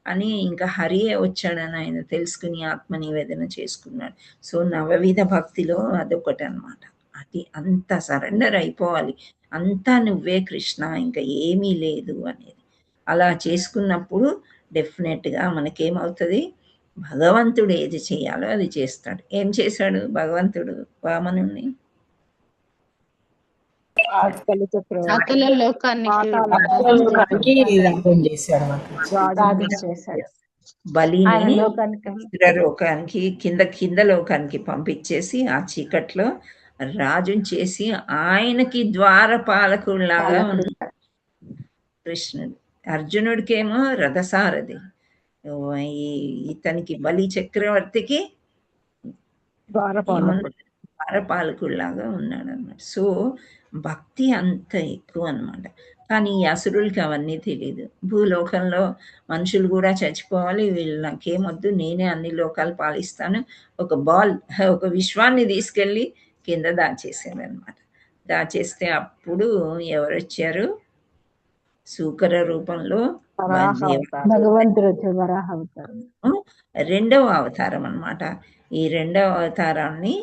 అని ఇంకా హరియే వచ్చాడని ఆయన తెలుసుకుని ఆత్మ నివేదన చేసుకున్నాడు. సో నవవిధ భక్తిలో అదొకటి అనమాట. అది అంత సరెండర్ అయిపోవాలి, అంతా నువ్వే కృష్ణ, ఇంకా ఏమీ లేదు అనేది. అలా చేసుకున్నప్పుడు డెఫినెట్గా మనకేమవుతుంది, భగవంతుడు ఏది చేయాలో అది చేస్తాడు. ఏం చేశాడు భగవంతుడు వామనుని? బలిని లోకానికి కింద లోకానికి పంపించేసి ఆ చీకట్లో రాజుని చేసి ఆయనకి ద్వారపాలకుడిలాగా ఉన్నాడు కృష్ణుడు. అర్జునుడికేమో రథసారథి, ఇతనికి బలి చక్రవర్తికి ద్వారపాలకుడిలాగా ఉన్నాడు అన్నమాట. సో భక్తి అంత ఎక్కువ అన్నమాట. కానీ ఈ అసురులకి అవన్నీ తెలీదు. భూలోకంలో మనుషులు కూడా చచ్చిపోవాలి, వీళ్ళు నాకేమొద్దు, నేనే అన్ని లోకాలు పాలిస్తాను. ఒక విశ్వాన్ని తీసుకెళ్ళి కింద దాచేసారనమాట. దాచేస్తే అప్పుడు ఎవరొచ్చారు? శూకర రూపంలో భగవంతుడు వచ్చాడు, వరాహ అవతారం. రెండవ అవతారం అన్నమాట. ఈ రెండవ అవతారాన్ని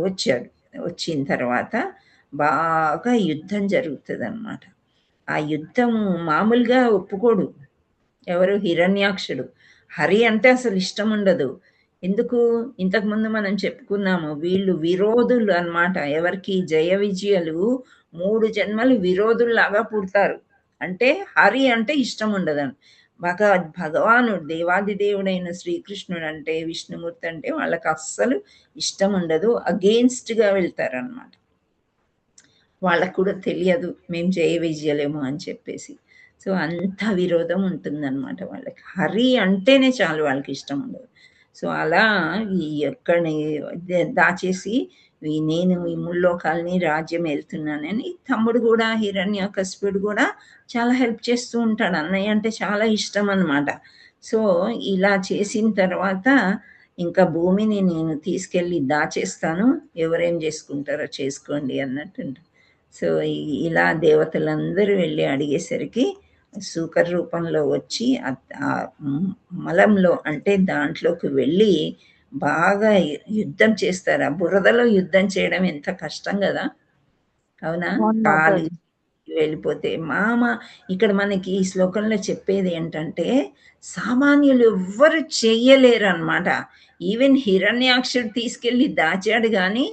వచ్చాడు. వచ్చిన తర్వాత బాగా యుద్ధం జరుగుతుంది అన్నమాట. ఆ యుద్ధము మామూలుగా ఒప్పుకోడు ఎవరు? హిరణ్యాక్షుడు. హరి అంటే అసలు ఇష్టం ఉండదు. ఎందుకు? ఇంతకుముందు మనం చెప్పుకున్నాము, వీళ్ళు విరోధులు అన్నమాట. ఎవరికి? జయ విజయాలు 3 జన్మలు విరోధుల్లాగా పుడతారు. అంటే హరి అంటే ఇష్టం ఉండదని. భగవానుడు, దేవాది దేవుడైన శ్రీకృష్ణుడు అంటే, విష్ణుమూర్తి అంటే వాళ్ళకి అస్సలు ఇష్టం ఉండదు. అగెయిన్స్ట్గా వెళ్తారనమాట. వాళ్ళకు కూడా తెలియదు మేము జయ విజయలేము అని చెప్పేసి. సో అంత విరోధం ఉంటుందన్నమాట వాళ్ళకి. హరి అంటేనే చాలు వాళ్ళకి ఇష్టం ఉండదు. సో అలా ఎక్కడిని దాచేసి నేను ఈ ముల్లోకాలని రాజ్యం వెళ్తున్నానని తమ్ముడు కూడా, హిరణ్యకశిపుడు కూడా చాలా హెల్ప్ చేస్తూ ఉంటాడు. అన్నయ్య అంటే చాలా ఇష్టం అన్నమాట. సో ఇలా చేసిన తర్వాత ఇంకా భూమిని నేను తీసుకెళ్ళి దాచేస్తాను, ఎవరేం చేసుకుంటారో చేసుకోండి అన్నట్టు. సో ఇలా దేవతలందరూ వెళ్ళి అడిగేసరికి శూకర రూపంలో వచ్చి మలంలో అంటే దాంట్లోకి వెళ్ళి బాగా యుద్ధం చేస్తారు. ఆ బురదలో యుద్ధం చేయడం ఎంత కష్టం కదా, అవునా? కాలు వెళ్ళిపోతే ఇక్కడ మనకి ఈ శ్లోకంలో చెప్పేది ఏంటంటే, సామాన్యులు ఎవ్వరు చెయ్యలేరు అన్నమాట. ఈవెన్ హిరణ్యాక్షుడు తీసుకెళ్ళి దాచాడు కానీ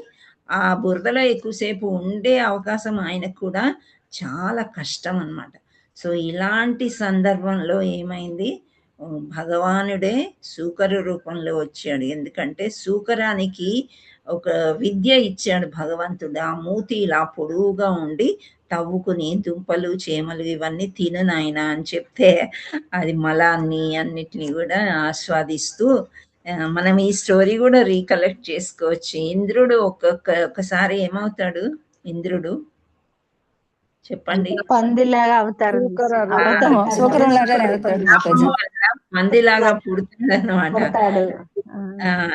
ఆ బురదలో ఎక్కువసేపు ఉండే అవకాశం ఆయనకు కూడా చాలా కష్టం అన్నమాట. సో ఇలాంటి సందర్భంలో ఏమైంది? భగవానుడే శూకర రూపంలో వచ్చాడు. ఎందుకంటే శూకరానికి ఒక విద్య ఇచ్చాడు భగవంతుడు. ఆ మూతి ఇలా పొడువుగా ఉండి తవ్వుకుని దుంపలు, చేమలు ఇవన్నీ తిను నాయన అని చెప్తే అది మలాన్ని అన్నిటినీ కూడా ఆస్వాదిస్తూ మనం ఈ స్టోరీ కూడా రీకలెక్ట్ చేసుకోవచ్చు. ఇంద్రుడు ఒక్కసారి ఏమవుతాడు? ఇంద్రుడు చెప్పండి. పందిలాగా అవతారం, పందిలాగా పుడుతుంది అన్నమాట.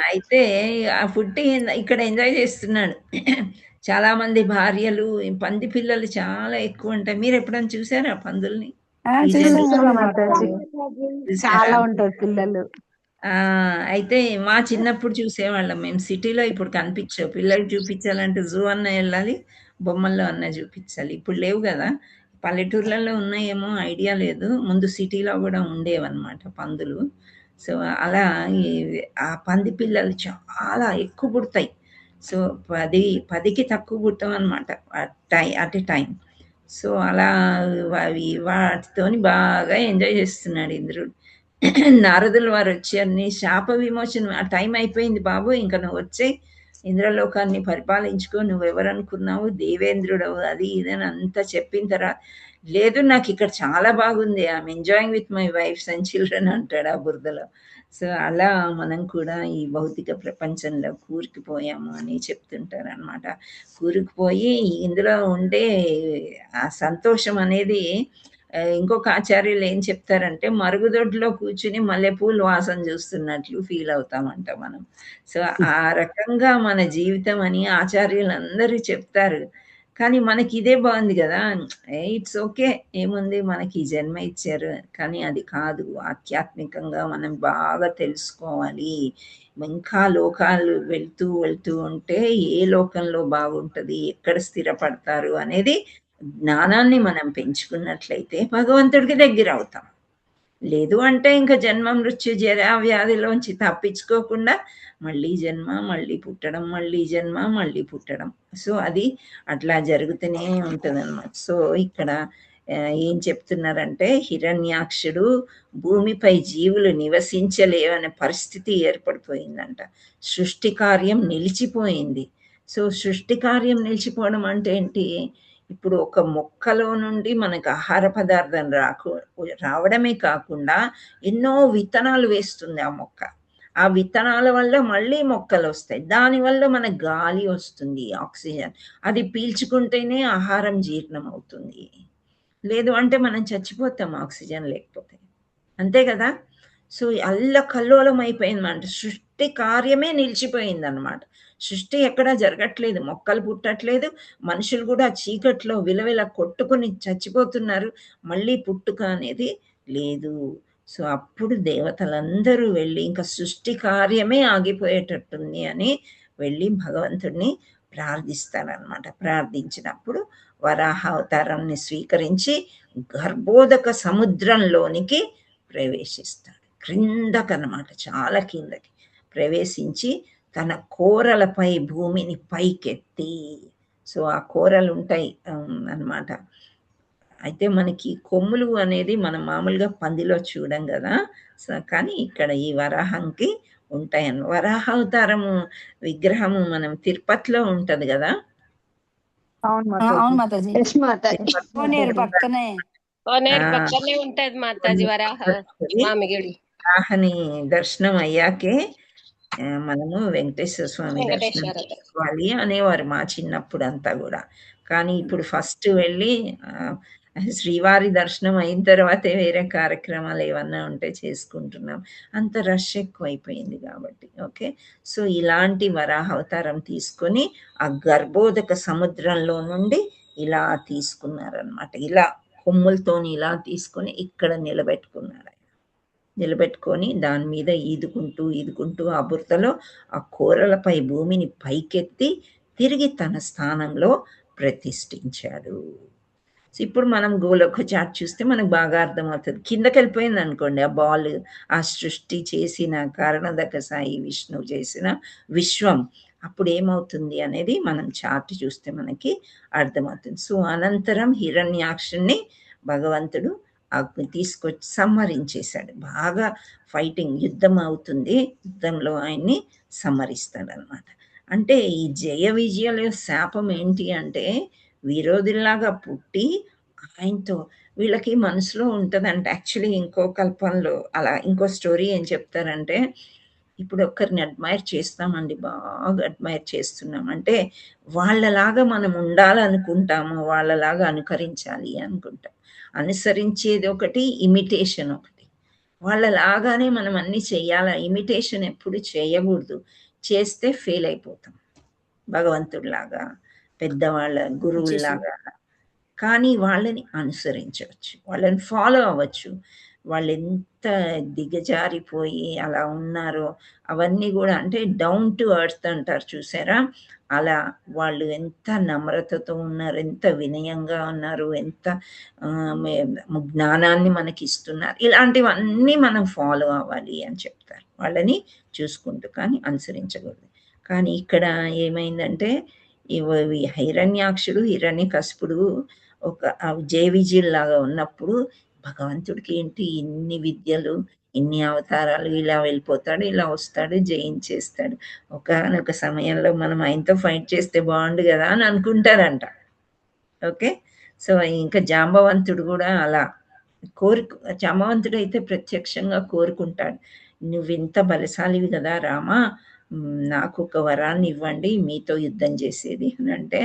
అయితే ఆ పుట్టి ఇక్కడ ఎంజాయ్ చేస్తున్నాడు. చాలా మంది భార్యలు, పంది పిల్లలు చాలా ఎక్కువ ఉంటాయి. మీరు ఎప్పుడైనా చూసారా పందుల్ని? చాలా ఉంటారు పిల్లలు. అయితే మా చిన్నప్పుడు చూసేవాళ్ళం మేము. సిటీలో ఇప్పుడు కనిపించవు. పిల్లలకి చూపించాలంటే జూ అన్న వెళ్ళాలి, బొమ్మల్లో అన్న చూపించాలి. ఇప్పుడు లేవు కదా. పల్లెటూర్లలో ఉన్నాయేమో ఐడియా లేదు. ముందు సిటీలో కూడా ఉండేవన్నమాట పందులు. సో అలా ఆ పంది పిల్లలు చాలా ఎక్కువ పుడతాయి. సో 10కి తక్కువ పుట్టమన్నమాట అట్ ఎ టైం. సో అలా వాటితోని బాగా ఎంజాయ్ చేస్తున్నాడు ఇంద్రుడు. నారదుల వారు వచ్చారు, నీ శాప విమోచనం ఆ టైం అయిపోయింది బాబు, ఇంకా నువ్వు వచ్చే ఇంద్రలోకాన్ని పరిపాలించుకో, నువ్వెవరనుకున్నావు, దేవేంద్రుడవు, అది ఇదని అంతా చెప్పిన తర్వాత, లేదు నాకు ఇక్కడ చాలా బాగుంది, I'm enjoying with my wife's and children అంటాడు ఆ బురదలో. సో అలా మనం కూడా ఈ భౌతిక ప్రపంచంలో కూరుకుపోయాము అని చెప్తుంటారు అనమాట. కూరుకుపోయి ఇందులో ఉండే ఆ సంతోషం అనేది, ఇంకొక ఆచార్యులు ఏం చెప్తారంటే, మరుగుదొడ్లో కూర్చుని మల్లెపూలు వాసన చూస్తున్నట్లు ఫీల్ అవుతామంట మనం. సో ఆ రకంగా మన జీవితం అని ఆచార్యులందరూ చెప్తారు. కానీ మనకి ఇదే బాగుంది కదా, ఇట్స్ ఓకే, ఏముంది, మనకి ఈ జన్మ ఇచ్చారు. కానీ అది కాదు, ఆధ్యాత్మికంగా మనం బాగా తెలుసుకోవాలి. ఇంకా లోకాలు వెళ్తూ ఉంటే ఏ లోకంలో బాగుంటుంది, ఎక్కడ స్థిరపడతారు అనేది జ్ఞానాన్ని మనం పెంచుకున్నట్లయితే భగవంతుడికి దగ్గర అవుతాం. లేదు అంటే ఇంకా జన్మ మృత్యు జరా వ్యాధిలోంచి తప్పించుకోకుండా మళ్ళీ జన్మ, మళ్ళీ పుట్టడం, మళ్ళీ జన్మ, మళ్ళీ పుట్టడం. సో అది అట్లా జరుగుతూనే ఉంటుంది అన్నమాట. సో ఇక్కడ ఏం చెప్తున్నారంటే, హిరణ్యాక్షుడు భూమిపై జీవులు నివసించలేవనే పరిస్థితి ఏర్పడిపోయిందంట. సృష్టి కార్యం నిలిచిపోయింది. సో సృష్టి కార్యం నిలిచిపోవడం అంటే ఏంటి? ఇప్పుడు ఒక మొక్కలో నుండి మనకు ఆహార పదార్థం రావడమే కాకుండా ఎన్నో విత్తనాలు వేస్తుంది ఆ మొక్క. ఆ విత్తనాల వల్ల మళ్ళీ మొక్కలు వస్తాయి, దానివల్ల మనకు గాలి వస్తుంది, ఆక్సిజన్, అది పీల్చుకుంటేనే ఆహారం జీర్ణం అవుతుంది. లేదు అంటే మనం చచ్చిపోతాం ఆక్సిజన్ లేకపోతే, అంతే కదా. సో అల్లకల్లోలం అయిపోయిందన్నమాట, సృష్టి కార్యమే నిలిచిపోయింది అనమాట. సృష్టి ఎక్కడా జరగట్లేదు, మొక్కలు పుట్టట్లేదు, మనుషులు కూడా చీకట్లో విలవిల కొట్టుకుని చచ్చిపోతున్నారు, మళ్ళీ పుట్టుక అనేది లేదు. సో అప్పుడు దేవతలందరూ వెళ్ళి ఇంకా సృష్టి కార్యమే ఆగిపోయేటట్టుంది అని వెళ్ళి భగవంతుడిని ప్రార్థిస్తారనమాట. ప్రార్థించినప్పుడు వరాహ అవతారాన్ని స్వీకరించి గర్భోదక సముద్రంలోనికి ప్రవేశిస్తాడు, క్రిందకనమాట, చాలా కిందకి ప్రవేశించి తన కోరలపై భూమిని పైకెత్తి, సో ఆ కోరలు ఉంటాయి అన్నమాట. అయితే మనకి కొమ్ములు అనేది మనం మామూలుగా పందిలో చూడం కదా, సో కానీ ఇక్కడ ఈ వరాహంకి ఉంటాయని. వరాహ అవతారము విగ్రహము మనం తిరుపతిలో ఉంటది కదా. అవును మాతాజీ. ఎస్ మాతాజీ. కోనేరు పక్కనే కోనేరు పక్కనే ఉంటది మాతాజీ వరాహ స్వామి గుడి. వరాహని దర్శనం అయ్యాకే మనము వెంకటేశ్వర స్వామి దర్శనం వెంకటేశ్వర చేసుకోవాలి అనేవారు మా చిన్నప్పుడు అంతా కూడా. కానీ ఇప్పుడు ఫస్ట్ వెళ్ళి శ్రీవారి దర్శనం అయిన తర్వాతే వేరే కార్యక్రమాలు ఏమన్నా ఉంటే చేసుకుంటున్నాం, అంత రష్ ఎక్కువైపోయింది కాబట్టి. ఓకే, సో ఇలాంటి వరాహ అవతారం తీసుకొని ఆ గర్భోదక సముద్రంలో నుండి ఇలా తీసుకున్నారనమాట. ఇలా కొమ్ములతోని ఇలా తీసుకొని ఇక్కడ నిలబెట్టుకున్నారు. నిలబెట్టుకొని దాని మీద ఈదుకుంటూ ఆ బురదలో ఆ కూరలపై భూమిని పైకెత్తి తిరిగి తన స్థానంలో ప్రతిష్ఠించాడు. సో ఇప్పుడు మనం గోలోక చాట్ చూస్తే మనకు బాగా అర్థమవుతుంది. కిందకి వెళ్ళిపోయింది అనుకోండి ఆ బాల్, ఆ సృష్టి చేసిన కారణోదక సాయి విష్ణువు చేసిన విశ్వం, అప్పుడు ఏమవుతుంది అనేది మనం చార్ట్ చూస్తే మనకి అర్థమవుతుంది. సో అనంతరం హిరణ్యాక్షుణ్ణి భగవంతుడు తీసుకొచ్చి సంహరించేశాడు. బాగా ఫైటింగ్, యుద్ధం అవుతుంది, యుద్ధంలో ఆయన్ని సంహరిస్తాడు అనమాట. అంటే ఈ జయ విజయాల శాపం ఏంటి అంటే విరోధుల్లాగా పుట్టి ఆయనతో వీళ్ళకి మనసులో ఉంటుందంటే, యాక్చువల్లీ ఇంకో కల్పంలో అలా ఇంకో స్టోరీ ఏం చెప్తారంటే, ఇప్పుడు ఒకరిని అడ్మైర్ చేస్తామండి, బాగా అడ్మైర్ చేస్తున్నాం అంటే వాళ్ళలాగా మనం ఉండాలనుకుంటాము, వాళ్ళలాగా అనుకరించాలి అనుకుంటాం. అనుసరించేది ఒకటి, ఇమిటేషన్ ఒకటి. వాళ్ళలాగానే మనం అన్ని చెయ్యాలా, ఇమిటేషన్ ఎప్పుడు చేయకూడదు, చేస్తే ఫెయిల్ అయిపోతాం. భగవంతుడిలాగా, పెద్దవాళ్ళ గురువులాగా. కానీ వాళ్ళని అనుసరించవచ్చు, వాళ్ళని ఫాలో అవ్వచ్చు. వాళ్ళు ఎంత దిగజారిపోయి అలా ఉన్నారో అవన్నీ కూడా, అంటే డౌన్ టు ఎర్త్ అంటారు చూసారా, అలా వాళ్ళు ఎంత నమ్రతతో ఉన్నారు, ఎంత వినయంగా ఉన్నారు, ఎంత జ్ఞానాన్ని మనకి ఇస్తున్నారు, ఇలాంటివన్నీ మనం ఫాలో అవ్వాలి అని చెప్తారు, వాళ్ళని చూసుకుంటూ, కానీ అనుసరించకూడదు. కానీ ఇక్కడ ఏమైందంటే ఇవి హిరణ్యాక్షుడు హిరణ్యకశిపుడు ఒక జయవిజయుల్లాగా ఉన్నప్పుడు భగవంతుడికి ఏంటి ఇన్ని విద్యలు, ఇన్ని అవతారాలు, ఇలా వెళ్ళిపోతాడు, ఇలా వస్తాడు, జయించేస్తాడు, ఒకనొక సమయంలో మనం ఆయనతో ఫైట్ చేస్తే బాగుండు కదా అని అనుకుంటారంట. ఓకే, సో ఇంకా జాంబవంతుడు కూడా అలా జాంబవంతుడు అయితే ప్రత్యక్షంగా కోరుకుంటాడు, నువ్వు ఇంత బలశాలివి కదా రామా, నాకు ఒక వరాన్ని ఇవ్వండి మీతో యుద్ధం చేసేది అని. అంటే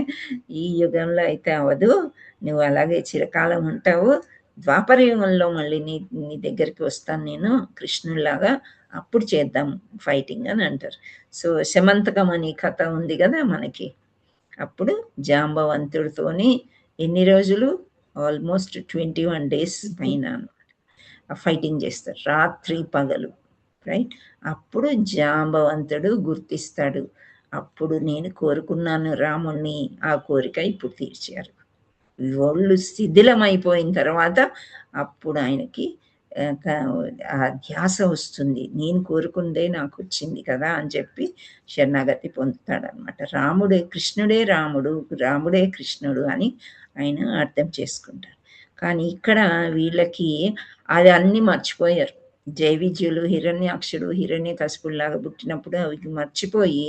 ఈ యుగంలో అయితే అవ్వదు, నువ్వు అలాగే చిరకాలం ఉంటావు, ద్వాపర యుగంలో మళ్ళీ నీ దగ్గరికి వస్తాను నేను కృష్ణులాగా, అప్పుడు చేద్దాం ఫైటింగ్ అని అంటారు. సో శమంతకం అని కథ ఉంది కదా మనకి, అప్పుడు జాంబవంతుడితోని ఎన్ని రోజులు, ఆల్మోస్ట్ 21 days పైన ఫైటింగ్ చేస్తారు, రాత్రి పగలు, రైట్. అప్పుడు జాంబవంతుడు గుర్తిస్తాడు, అప్పుడు నేను కోరుకున్నాను రాముణ్ణి, ఆ కోరిక ఇప్పుడు తీర్చారు. ఒళ్ళు శిథిలమైపోయిన తర్వాత అప్పుడు ఆయనకి ఆ ధ్యాస వస్తుంది, నేను కోరుకుందే నాకు వచ్చింది కదా అని చెప్పి శరణాగతి పొందుతాడనమాట. రాముడే కృష్ణుడే రాముడు, రాముడే కృష్ణుడు అని ఆయన అర్థం చేసుకుంటారు. కానీ ఇక్కడ వీళ్ళకి అది అన్ని మర్చిపోయారు. జయవిజయులు హిరణ్యాక్షుడు హిరణ్యకశిపుల్లాగా పుట్టినప్పుడు అవి మర్చిపోయి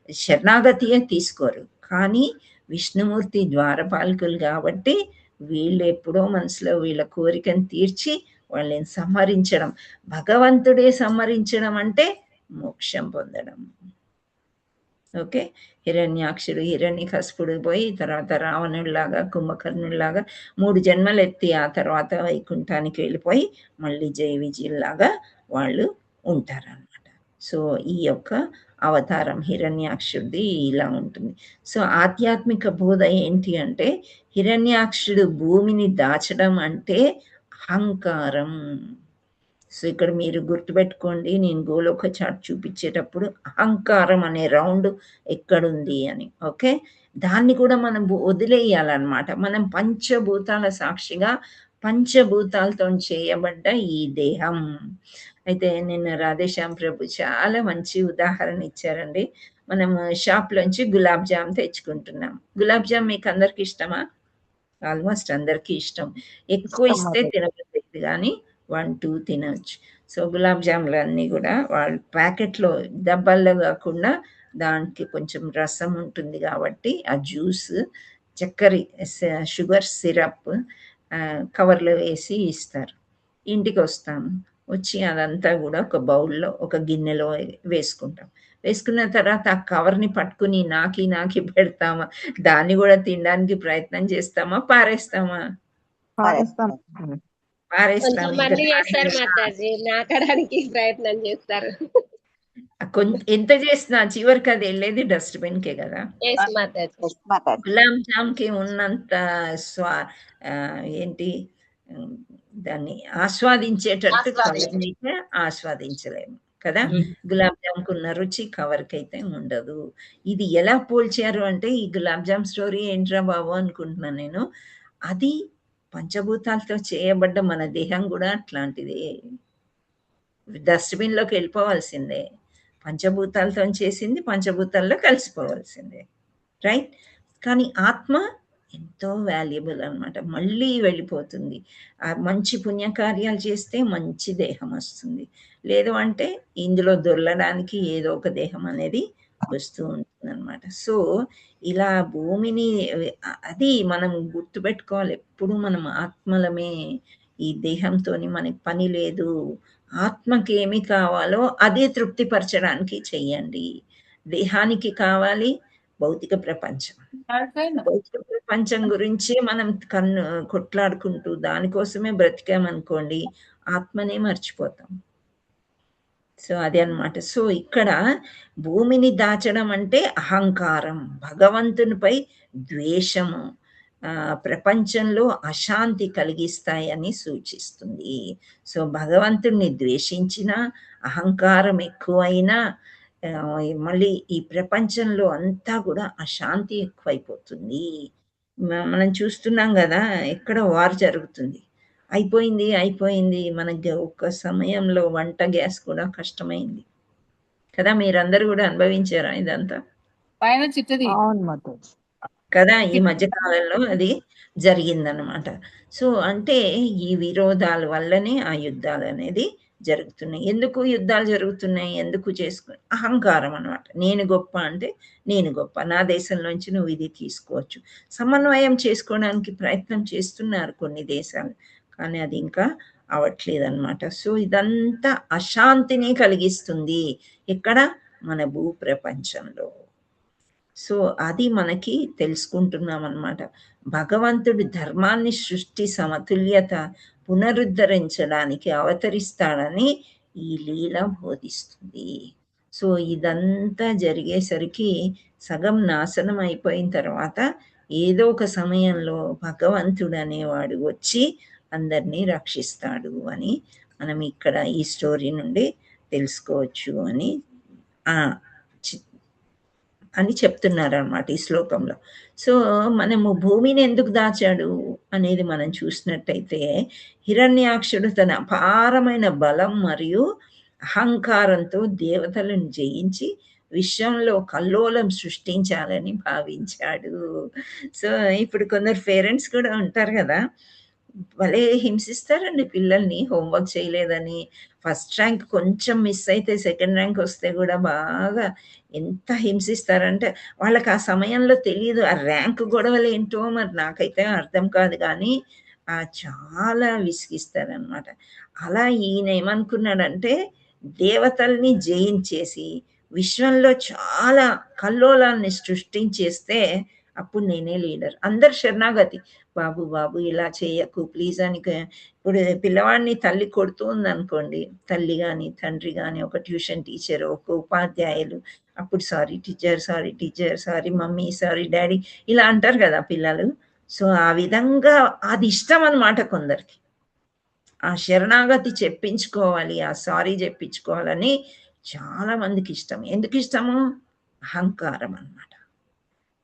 శరణాగతియే తీసుకోరు. కానీ విష్ణుమూర్తి ద్వారపాలకులు కాబట్టి వీళ్ళు ఎప్పుడో మనసులో వీళ్ళ కోరికను తీర్చి వాళ్ళని సంహరించడం, భగవంతుడే సంహరించడం అంటే మోక్షం పొందడం. ఓకే, హిరణ్యాక్షుడు హిరణ్యకశిపుడు పోయి తర్వాత రావణుడిలాగా కుంభకర్ణుడిలాగా 3 జన్మలు ఎత్తి ఆ తర్వాత వైకుంఠానికి వెళ్ళిపోయి మళ్ళీ జయ విజయుల్లాగా వాళ్ళు ఉంటారనమాట. సో ఈ యొక్క అవతారం హిరణ్యాక్షుడిది ఇలా ఉంటుంది. సో ఆధ్యాత్మిక బోధ ఏంటి అంటే హిరణ్యాక్షుడు భూమిని దాచడం అంటే అహంకారం. సో ఇక్కడ మీరు గుర్తుపెట్టుకోండి, నేను గోలోక చార్ట్ చూపించేటప్పుడు అహంకారం అనే రౌండ్ ఎక్కడుంది అని. ఓకే, దాన్ని కూడా మనం వదిలేయాలన్నమాట. మనం పంచభూతాల సాక్షిగా పంచభూతాలతో చేయబడ్డ ఈ దేహం. అయితే నిన్న రాధేశ్యామ్ ప్రభు చాలా మంచి ఉదాహరణ ఇచ్చారండి. మనం షాప్లోంచి గులాబ్ జామ్ తెచ్చుకుంటున్నాం. గులాబ్ జామ్ మీకు అందరికి ఇష్టమా? ఆల్మోస్ట్ అందరికీ ఇష్టం. ఎక్కువ ఇస్తే తినబడలేదు కానీ 1, 2 తినవచ్చు. సో గులాబ్ జాములు అన్నీ కూడా వాళ్ళు ప్యాకెట్లో డబ్బాల్లో కాకుండా దానికి కొంచెం రసం ఉంటుంది కాబట్టి ఆ జ్యూస్ చక్కెర షుగర్ సిరప్ కవర్లో వేసి ఇస్తారు. ఇంటికి వస్తాము, వచ్చి అదంతా కూడా ఒక బౌల్లో ఒక గిన్నెలో వేసుకుంటాం. వేసుకున్న తర్వాత ఆ కవర్ని పట్టుకుని నాకి పెడతామా? దాన్ని కూడా తినడానికి ప్రయత్నం చేస్తామా? పారేస్తామా? పారేస్తాం. కొంతమంది చేస్తారు మాతాజీ, నాకడానికి ప్రయత్నం చేస్తారు. ఎంత చేసినా చివరికి అది వెళ్ళేది డస్ట్బిన్ కే కదా. గులాబ్ జామ్ కి ఉన్నంత ఏంటి దాన్ని ఆస్వాదించేటట్టు కవర్నైతే ఆస్వాదించలేము కదా. గులాబ్ జామ్ కున్న రుచి కవర్ కి అయితే ఉండదు. ఇది ఎలా పోల్చారు అంటే ఈ గులాబ్ జామ్ స్టోరీ ఏంట్రా బాబు అనుకుంటున్నాను నేను. అది పంచభూతాలతో చేయబడ్డ మన దేహం కూడా అట్లాంటిదే, డస్ట్బిన్ లోకి వెళ్ళిపోవాల్సిందే. పంచభూతాలతో చేసింది పంచభూతాల్లో కలిసిపోవాల్సిందే, రైట్. కానీ ఆత్మ ఎంతో వాల్యుబుల్ అనమాట, మళ్ళీ వెళ్ళిపోతుంది. మంచి పుణ్యకార్యాలు చేస్తే మంచి దేహం వస్తుంది, లేదు అంటే ఇందులో దొరలడానికి ఏదో ఒక దేహం అనేది వస్తూ ఉంటుంది అనమాట. సో ఇలా భూమిని అది మనం గుర్తుపెట్టుకోవాలి, ఎప్పుడు మనం ఆత్మలమే. ఈ దేహంతో మనకి పని లేదు. ఆత్మకి ఏమి కావాలో అదే తృప్తిపరచడానికి చెయ్యండి. దేహానికి కావాలి భౌతిక ప్రపంచం. భౌతిక ప్రపంచం గురించి మనం కొట్లాడుకుంటూ దానికోసమే బ్రతికామనుకోండి, ఆత్మనే మర్చిపోతాం. సో అదే అన్నమాట. సో ఇక్కడ భూమిని దాచడం అంటే అహంకారం, భగవంతునిపై ద్వేషము, ప్రపంచంలో అశాంతి కలిగిస్తాయని సూచిస్తుంది. సో భగవంతుణ్ణి ద్వేషించిన, అహంకారం ఎక్కువైనా మళ్ళీ ఈ ప్రపంచంలో అంతా కూడా అశాంతి ఎక్కువైపోతుంది. మనం చూస్తున్నాం కదా, ఎక్కడ వార్ జరుగుతుంది, అయిపోయింది మనకి ఒక సమయంలో వంట గ్యాస్ కూడా కష్టమైంది కదా. మీరందరూ కూడా అనుభవించారా ఇదంతా కదా? ఈ మధ్య కాలంలో అది జరిగిందనమాట. సో అంటే ఈ విరోధాల వల్లనే ఆ యుద్ధాలు అనేది జరుగుతున్నాయి. ఎందుకు యుద్ధాలు జరుగుతున్నాయి? ఎందుకు అహంకారం అనమాట. నేను గొప్ప అంటే నేను గొప్ప, నా దేశంలోంచి నువ్వు ఇది తీసుకోవచ్చు. సమన్వయం చేసుకోవడానికి ప్రయత్నం చేస్తున్నారు కొన్ని దేశాలు, కానీ అది ఇంకా అవట్లేదు అనమాట. సో ఇదంతా అశాంతిని కలిగిస్తుంది ఎక్కడ? మన భూ ప్రపంచంలో. సో అది మనకి తెలుసుకుంటున్నాం అన్నమాట. భగవంతుడి ధర్మాన్ని, సృష్టి సమతుల్యత పునరుద్ధరించడానికి అవతరిస్తాడని ఈ లీల బోధిస్తుంది. సో ఇదంతా జరిగేసరికి సగం నాశనం అయిపోయిన తర్వాత ఏదో ఒక సమయంలో భగవంతుడు అనేవాడు వచ్చి అందరినీ రక్షిస్తాడు అని మనం ఇక్కడ ఈ స్టోరీ నుండి తెలుసుకోవచ్చు అని చెప్తున్నారు అన్నమాట ఈ శ్లోకంలో. సో మనము భూమిని ఎందుకు దాచాడు అనేది మనం చూసినట్టయితే, హిరణ్యాక్షుడు తన అపారమైన బలం మరియు అహంకారంతో దేవతలను జయించి విశ్వంలో కల్లోలం సృష్టించాలని భావించాడు. సో ఇప్పుడు కొందరు పేరెంట్స్ కూడా ఉంటారు కదా, భలే హింసిస్తారండి పిల్లల్ని, హోంవర్క్ చేయలేదని. ఫస్ట్ ర్యాంక్ కొంచెం మిస్ అయితే సెకండ్ ర్యాంక్ వస్తే కూడా బాగా ఎంత హింసిస్తారంటే, వాళ్ళకి ఆ సమయంలో తెలియదు ఆ ర్యాంక్ గొడవలు ఏంటో మరి నాకైతే అర్థం కాదు, కానీ చాలా విసిగిస్తారనమాట. అలా ఈయన ఏమనుకున్నాడంటే, దేవతల్ని జయించేసి విశ్వంలో చాలా కల్లోలాన్ని సృష్టించేస్తే అప్పుడు నేనే లీడర్. అందరు శరణాగతి, బాబు బాబు ఇలా చేయకు ప్లీజ్ అని. ఇప్పుడు పిల్లవాడిని తల్లి కొడుతూ ఉందనుకోండి, తల్లి కానీ తండ్రి కానీ, ఒక ట్యూషన్ టీచర్, ఒక ఉపాధ్యాయులు, అప్పుడు sorry teacher, sorry teacher, sorry mummy, sorry daddy ఇలా అంటారు కదా పిల్లలు. సో ఆ విధంగా అది ఇష్టం అన్నమాట కొందరికి. ఆ శరణాగతి చెప్పించుకోవాలి, ఆ సారీ చెప్పించుకోవాలని చాలా మందికి ఇష్టం. ఎందుకు ఇష్టము? అహంకారం అన్నమాట.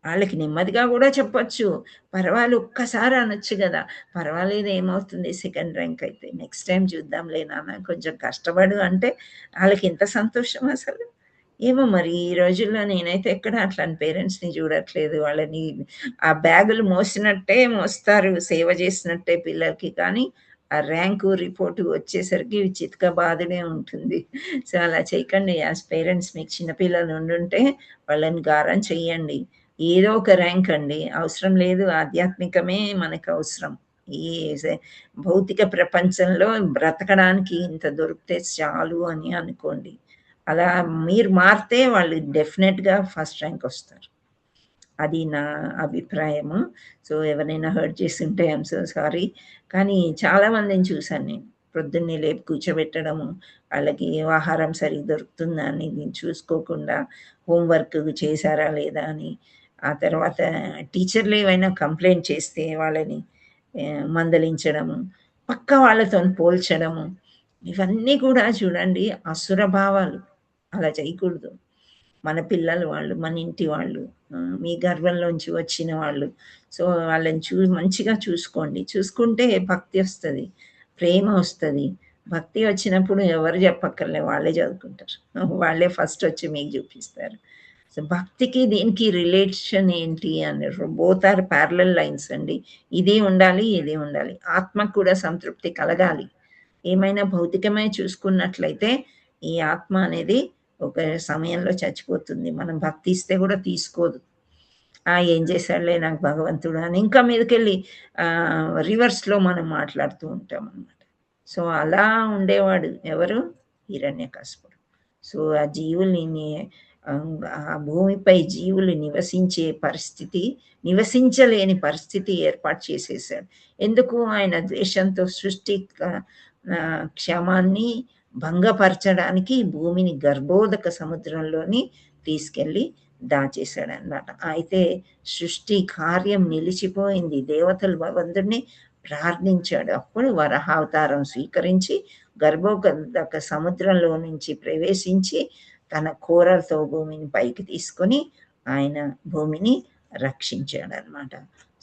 వాళ్ళకి నెమ్మదిగా కూడా చెప్పొచ్చు, పర్వాలేదు ఒక్కసారి అనొచ్చు కదా, పర్వాలేదు ఏమవుతుంది సెకండ్ ర్యాంక్ అయితే, నెక్స్ట్ టైం చూద్దాంలే నాన్న కొంచెం కష్టపడు అంటే వాళ్ళకి ఎంత సంతోషం అసలు. ఏమో మరి ఈ రోజుల్లో నేనైతే ఎక్కడ అట్లాంటి పేరెంట్స్ని చూడట్లేదు. వాళ్ళని ఆ బ్యాగులు మోసినట్టే మోస్తారు, సేవ చేసినట్టే పిల్లలకి, కానీ ఆ ర్యాంకు రిపోర్టు వచ్చేసరికి చితక బాధనే ఉంటుంది. సో అలా చేయకండి. యాజ్ పేరెంట్స్ మీకు చిన్నపిల్లలు ఉండుంటే వాళ్ళని గారం చెయ్యండి. ఏదో ఒక ర్యాంక్ అండి అవసరం లేదు, ఆధ్యాత్మికమే మనకు అవసరం. ఈ భౌతిక ప్రపంచంలో బ్రతకడానికి ఇంత దొరికితే చాలు అని అనుకోండి. అలా మీరు మారితే వాళ్ళు డెఫినెట్గా ఫస్ట్ ర్యాంక్ వస్తారు. అది నా అభిప్రాయము. సో ఎవరైనా హర్ట్ చేసి ఉంటే ఐఎమ్ సో సారీ. కానీ చాలామందిని చూశాను నేను, ప్రొద్దున్నే లేపి కూర్చోబెట్టడము, వాళ్ళకి ఆహారం సరిగ్గా దొరుకుతుందా అని చూసుకోకుండా హోంవర్క్ చేశారా లేదా అని, ఆ తర్వాత టీచర్లు ఏమైనా కంప్లైంట్ చేస్తే వాళ్ళని మందలించడము, పక్క వాళ్ళతో పోల్చడము, ఇవన్నీ కూడా చూడండి అసుర భావాలు. అలా చేయకూడదు. మన పిల్లలు వాళ్ళు, మన ఇంటి వాళ్ళు, మీ గర్భంలోంచి వచ్చిన వాళ్ళు. సో వాళ్ళని మంచిగా చూసుకోండి. చూసుకుంటే భక్తి వస్తుంది, ప్రేమ వస్తుంది. భక్తి వచ్చినప్పుడు ఎవరు చెప్పక్కర్లే, వాళ్ళే చదువుకుంటారు, వాళ్ళే ఫస్ట్ వచ్చి మీకు చూపిస్తారు. సో భక్తికి దీనికి రిలేషన్ ఏంటి అన్నారు, బోత్ ఆర్ ప్యారలల్ లైన్స్ అండి. ఇది ఉండాలి, ఇది ఉండాలి. ఆత్మకు కూడా సంతృప్తి కలగాలి. ఏమైనా భౌతికమే చూసుకున్నట్లయితే ఈ ఆత్మ అనేది ఒక సమయంలో చచ్చిపోతుంది. మనం భక్తి ఇస్తే కూడా తీసుకోదు. ఏం చేశాడులే నాకు భగవంతుడు అని ఇంకా మీదకెళ్ళి రివర్స్లో మనం మాట్లాడుతూ ఉంటాం అన్నమాట. సో అలా ఉండేవాడు ఎవరు? హిరణ్యకశిపుడు. సో ఆ జీవుల్ని, ఆ భూమిపై జీవులు నివసించలేని పరిస్థితి ఏర్పాటు చేసేసాడు. ఎందుకు? ఆయన ద్వేషంతో సృష్టి క్షమాన్ని భంగపరచడానికి భూమిని గర్భోదక సముద్రంలోని తీసుకెళ్ళి దాచేశాడు అన్నమాట. అయితే సృష్టి కార్యం నిలిచిపోయింది. దేవతలు భగవంతుడిని ప్రార్థించాడు. అప్పుడు వరాహావతారం స్వీకరించి గర్భోదక సముద్రంలో నుంచి ప్రవేశించి తన కోరలతో భూమిని పైకి తీసుకొని ఆయన భూమిని రక్షించాడు అన్నమాట.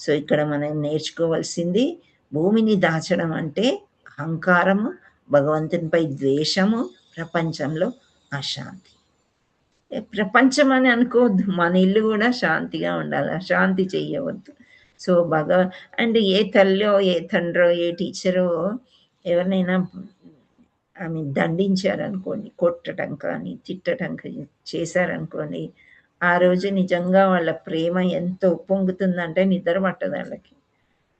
సో ఇక్కడ మనం నేర్చుకోవాల్సింది, భూమిని దాచడం అంటే అహంకారము, భగవంతునిపై ద్వేషము, ప్రపంచంలో అశాంతి. ప్రపంచం అని అనుకోవద్దు, మన ఇల్లు కూడా శాంతిగా ఉండాలి, అశాంతి చెయ్యవద్దు. సో అండ్ ఏ తల్లో, ఏ తండ్రో, ఏ టీచరో ఎవరినైనా ఆమె దండించారనుకోండి, కొట్టడం కానీ తిట్టడం చేశారనుకోండి, ఆ రోజు నిజంగా వాళ్ళ ప్రేమ ఎంతో పొంగుతుందంటే నిద్ర పట్టదు వాళ్ళకి.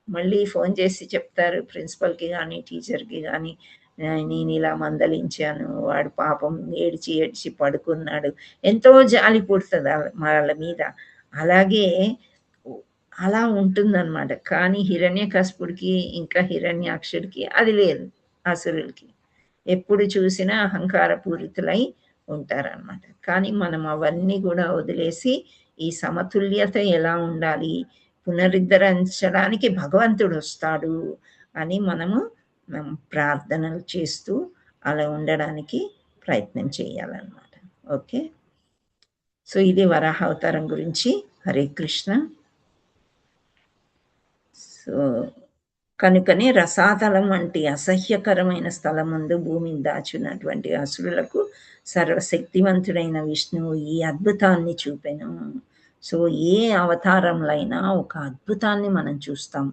మళ్ళీ ఫోన్ చేసి చెప్తారు ప్రిన్సిపల్కి కానీ టీచర్కి కానీ, నేను ఇలా మందలించాను, వాడు పాపం ఏడ్చి ఏడ్చి పడుకున్నాడు, ఎంతో జాలి పుడుతుంది వాళ్ళ మీద. అలాగే అలా ఉంటుందన్నమాట. కానీ హిరణ్యకశిపుడికి ఇంకా హిరణ్యాక్షుడికి అది లేదు. అసురులకి ఎప్పుడు చూసినా అహంకారపూరితులై ఉంటారన్నమాట. కానీ మనం అవన్నీ కూడా వదిలేసి ఈ సమతుల్యత ఎలా ఉండాలి, పునరుద్ధరించడానికి భగవంతుడు వస్తాడు అని మనము ప్రార్థనలు చేస్తూ అలా ఉండడానికి ప్రయత్నం చేయాలన్నమాట. ఓకే, సో ఇది వరాహ అవతారం గురించి. హరే కృష్ణ. సో కనుకనే రసాతలం వంటి అసహ్యకరమైన స్థలం ముందు భూమిని దాచున్నటువంటి అసురులకు సర్వశక్తివంతుడైన విష్ణువు ఈ అద్భుతాన్ని చూపెను. సో ఏ అవతారంలో అయినా ఒక అద్భుతాన్ని మనం చూస్తాం.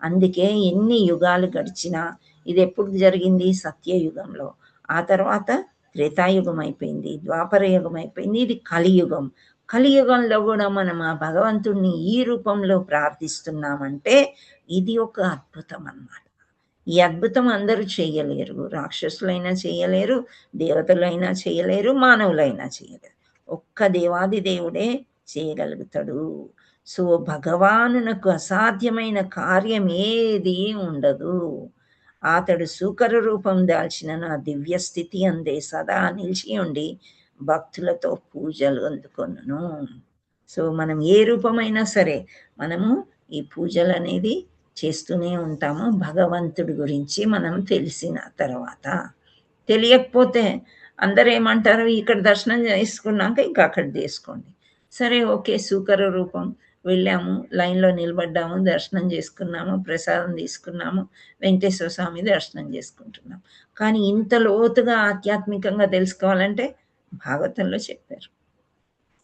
అందుకే ఎన్ని యుగాలు గడిచినా, ఇది ఎప్పుడు జరిగింది? సత్యయుగంలో. ఆ తర్వాత త్రేతాయుగం అయిపోయింది, ద్వాపర యుగం అయిపోయింది, ఇది కలియుగం. కలియుగంలో కూడా మనం ఆ భగవంతుడిని ఈ రూపంలో ప్రార్థిస్తున్నామంటే ఇది ఒక అద్భుతం అన్నమాట. ఈ అద్భుతం అందరూ చేయలేరు. రాక్షసులైనా చేయలేరు, దేవతలైనా చేయలేరు, మానవులైనా చేయలేరు. ఒక్క దేవాది దేవుడే చేయగలుగుతాడు. సో భగవానునకు అసాధ్యమైన కార్యం ఏది ఉండదు. అతడు సూకర రూపం దాల్చిన నా దివ్య స్థితి అందే సదా నిలిచి ఉండి భక్తులతో పూజలు అందుకొనును. సో మనం ఏ రూపమైనా సరే మనము ఈ పూజలు అనేది చేస్తూనే ఉంటాము. భగవంతుడి గురించి మనం తెలిసిన తర్వాత. తెలియకపోతే అందరు ఏమంటారు, ఇక్కడ దర్శనం చేసుకున్నాక ఇంకా అక్కడ చేసుకోండి. సరే ఓకే, సూకర రూపం వెళ్ళాము, లైన్లో నిలబడ్డాము, దర్శనం చేసుకున్నాము, ప్రసాదం తీసుకున్నాము, వెంకటేశ్వర స్వామి దర్శనం చేసుకుంటున్నాం. కానీ ఇంత లోతుగా ఆధ్యాత్మికంగా తెలుసుకోవాలంటే భాగవతంలో చెప్పారు.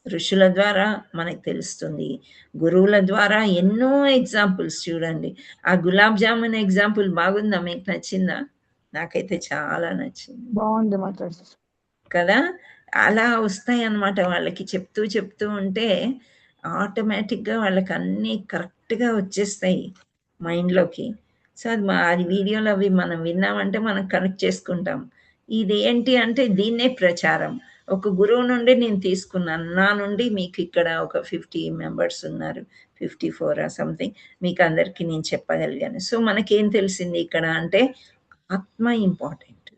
ఋషుల ద్వారా మనకు తెలుస్తుంది, గురువుల ద్వారా ఎన్నో ఎగ్జాంపుల్స్ చూడండి. ఆ గులాబ్ జామున్ ఎగ్జాంపుల్ బాగుందా, మీకు నచ్చిందా? నాకైతే చాలా నచ్చింది. బాగుంది మాతాజీ కదా, అలా వస్తాయి అన్నమాట. వాళ్ళకి చెప్తూ చెప్తూ ఉంటే ఆటోమేటిక్గా వాళ్ళకి అన్నీ కరెక్ట్గా వచ్చేస్తాయి మైండ్లోకి. సో అది వీడియోలో అవి మనం విన్నామంటే మనం కనెక్ట్ చేసుకుంటాం. ఇది ఏంటి అంటే దీన్నే ప్రచారం. ఒక గురువు నుండి నేను తీసుకున్నాను, నా నుండి మీకు ఇక్కడ ఒక 50 మెంబర్స్ ఉన్నారు, 54 సంథింగ్, మీకు అందరికీ నేను చెప్పగలిగాను. సో మనకేం తెలిసింది ఇక్కడ అంటే ఆత్మ ఇంపార్టెంట్,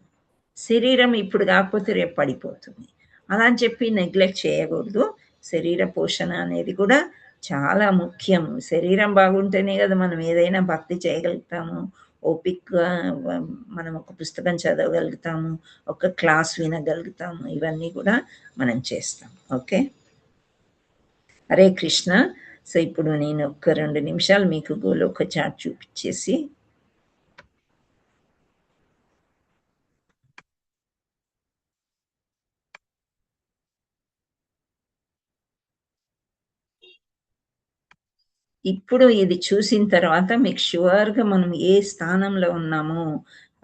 శరీరం ఇప్పుడు కాకపోతే రేపు పడిపోతుంది. అలా అని చెప్పి నెగ్లెక్ట్ చేయకూడదు. శరీర పోషణ అనేది కూడా చాలా ముఖ్యం. శరీరం బాగుంటేనే కదా మనం ఏదైనా భక్తి చేయగలుగుతాము, ఓపికగా మనం ఒక పుస్తకం చదవగలుగుతాము, ఒక క్లాస్ వినగలుగుతాము, ఇవన్నీ కూడా మనం చేస్తాం. ఓకే, హరే కృష్ణ. సో ఇప్పుడు నేను ఒక 2 నిమిషాలు మీకు గోలోక చాట్ చూపించేసి ఇప్పుడు ఇది చూసిన తర్వాత మీకు షూర్గా మనం ఏ స్థానంలో ఉన్నామో,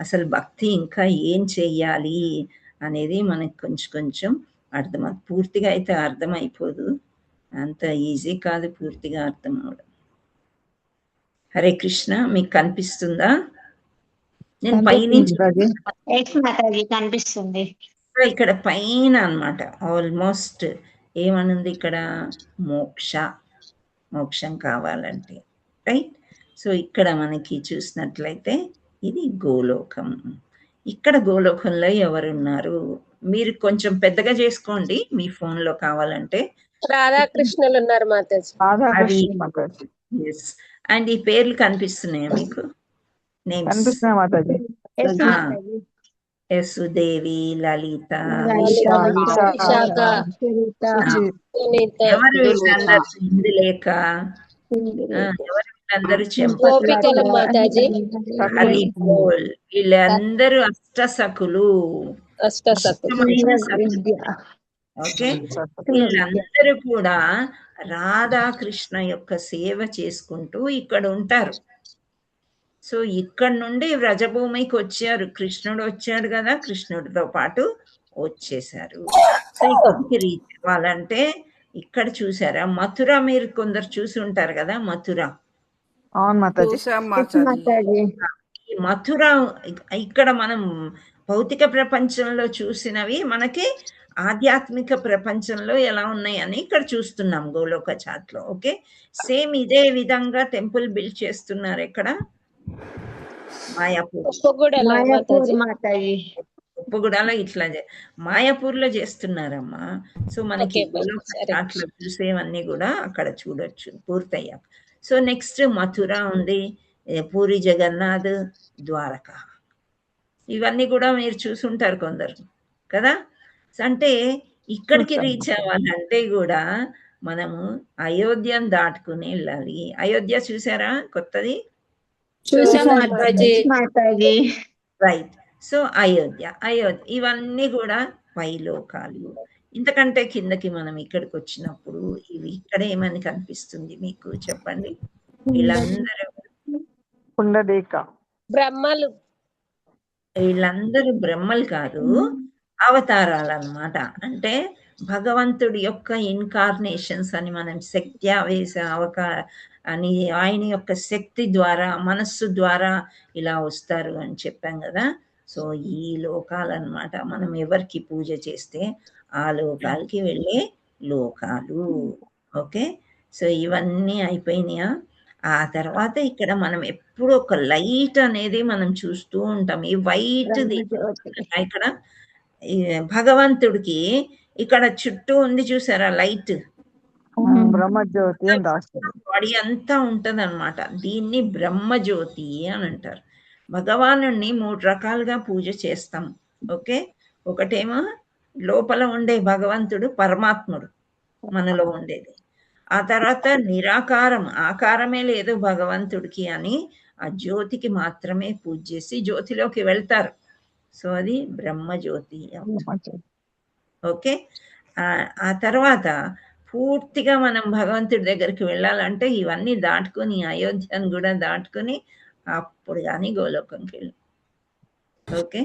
అసలు భక్తి ఇంకా ఏం చెయ్యాలి అనేది మనకు కొంచెం కొంచెం పూర్తిగా అయితే అర్థమైపోదు, అంత ఈజీ కాదు పూర్తిగా అర్థం అవడం. హరే కృష్ణ, మీకు కనిపిస్తుందా? నేను పైనుంచి కనిపిస్తుంది. ఇక్కడ పైన అన్నమాట ఆల్మోస్ట్ ఏమనుంది ఇక్కడ, మోక్షం కావాలంటే, రైట్? సో ఇక్కడ మనకి చూసినట్లయితే ఇది గోలోకం. ఇక్కడ గోలోకంలో ఎవరున్నారు? మీరు కొంచెం పెద్దగా చేసుకోండి మీ ఫోన్లో కావాలంటే. రాధాకృష్ణులు ఉన్నారు మాతాజీ. ఎస్, అండ్ ఈ పేర్లు కనిపిస్తున్నాయా మీకు? నేమ్స్ కనిపిస్తున్నా మాతాజీ. యశుదేవి, లలిత, విశాఖ, సునీత, ఎవరు వీళ్ళందరూ? ఇందులేక ఎవరు వీళ్ళందరూ? గోపికలు మాతాజీ. హరి బోల్. వీళ్ళందరూ అష్టసఖులు. ఓకే, వీళ్ళందరూ కూడా రాధాకృష్ణ యొక్క సేవ చేసుకుంటూ ఇక్కడ ఉంటారు. సో ఇక్కడ నుండి వ్రజభూమికి వచ్చారు, కృష్ణుడు వచ్చాడు కదా, కృష్ణుడితో పాటు వచ్చేసారు. సో ఇక్కడికి రీచ్ అవ్వాలంటే ఇక్కడ చూసారా మథుర, మీరు కొందరు చూసి ఉంటారు కదా మథుర. అవును మాతాజీ. ఈ మథుర ఇక్కడ మనం భౌతిక ప్రపంచంలో చూసినవి మనకి ఆధ్యాత్మిక ప్రపంచంలో ఎలా ఉన్నాయని ఇక్కడ చూస్తున్నాం గోలోక చాట్లో. ఓకే, సేమ్ ఇదే విధంగా టెంపుల్ బిల్డ్ చేస్తున్నారు ఇక్కడ ఉప్పుగూడలో ఇట్లా మాయాపూర్లో చేస్తున్నారమ్మా. సో మనకి అట్లా చూసేవన్నీ కూడా అక్కడ చూడొచ్చు పూర్తయ్యాక. సో నెక్స్ట్ మథుర ఉంది, పూరి జగన్నాథ్, ద్వారకా, ఇవన్నీ కూడా మీరు చూసుంటారు కొందరు కదా. అంటే ఇక్కడికి రీచ్ అవ్వాలంటే కూడా మనము అయోధ్యను దాటుకుని వెళ్ళాలి. అయోధ్య చూసారా కొత్తది? రైట్. సో అయోధ్య ఇవన్నీ కూడా పైలోకాలు. ఇంతకంటే కిందకి మనం ఇక్కడికి వచ్చినప్పుడు ఇవి ఇక్కడ ఏమని కనిపిస్తుంది మీకు చెప్పండి? వీళ్ళందరూ బ్రహ్మలు. వీళ్ళందరూ బ్రహ్మలు కాదు, అవతారాలు అన్నమాట. అంటే భగవంతుడి యొక్క ఇన్కార్నేషన్స్ అని మనం శక్త్యావేశ అని ఆయన యొక్క శక్తి ద్వారా మనస్సు ద్వారా ఇలా వస్తారు అని చెప్పాం కదా. సో ఈ లోకాలన్నమాట మనం ఎవరికి పూజ చేస్తే ఆ లోకాలకి వెళ్ళే లోకాలు. ఓకే, సో ఇవన్నీ అయిపోయినాయా? ఆ తర్వాత ఇక్కడ మనం ఎప్పుడు ఒక లైట్ అనేది మనం చూస్తూ ఉంటాం. ఈ వైట్ ఇక్కడ ఈ భగవంతుడికి ఇక్కడ చుట్టూ ఉంది చూసారా లైట్, బ్రహ్మజ్యోతి అని రాస్తుంది. బాడీ అంతా ఉంటది అనమాట. దీన్ని బ్రహ్మజ్యోతి అని అంటారు. భగవాను 3 రకాలుగా పూజ చేస్తాం. ఓకే, ఒకటేమో లోపల ఉండే భగవంతుడు పరమాత్ముడు మనలో ఉండేది. ఆ తర్వాత నిరాకారం, ఆకారమే లేదు భగవంతుడికి అని ఆ జ్యోతికి మాత్రమే పూజ చేసి జ్యోతిలోకి వెళ్తారు. సో అది బ్రహ్మజ్యోతి. ఓకే, ఆ తర్వాత పూర్తిగా మనం భగవంతుడి దగ్గరికి వెళ్ళాలంటే ఇవన్నీ దాటుకొని అయోధ్యను కూడా దాటుకొని అప్పుడు కానీ గోలోకంకి వెళ్ళాం. ఓకే,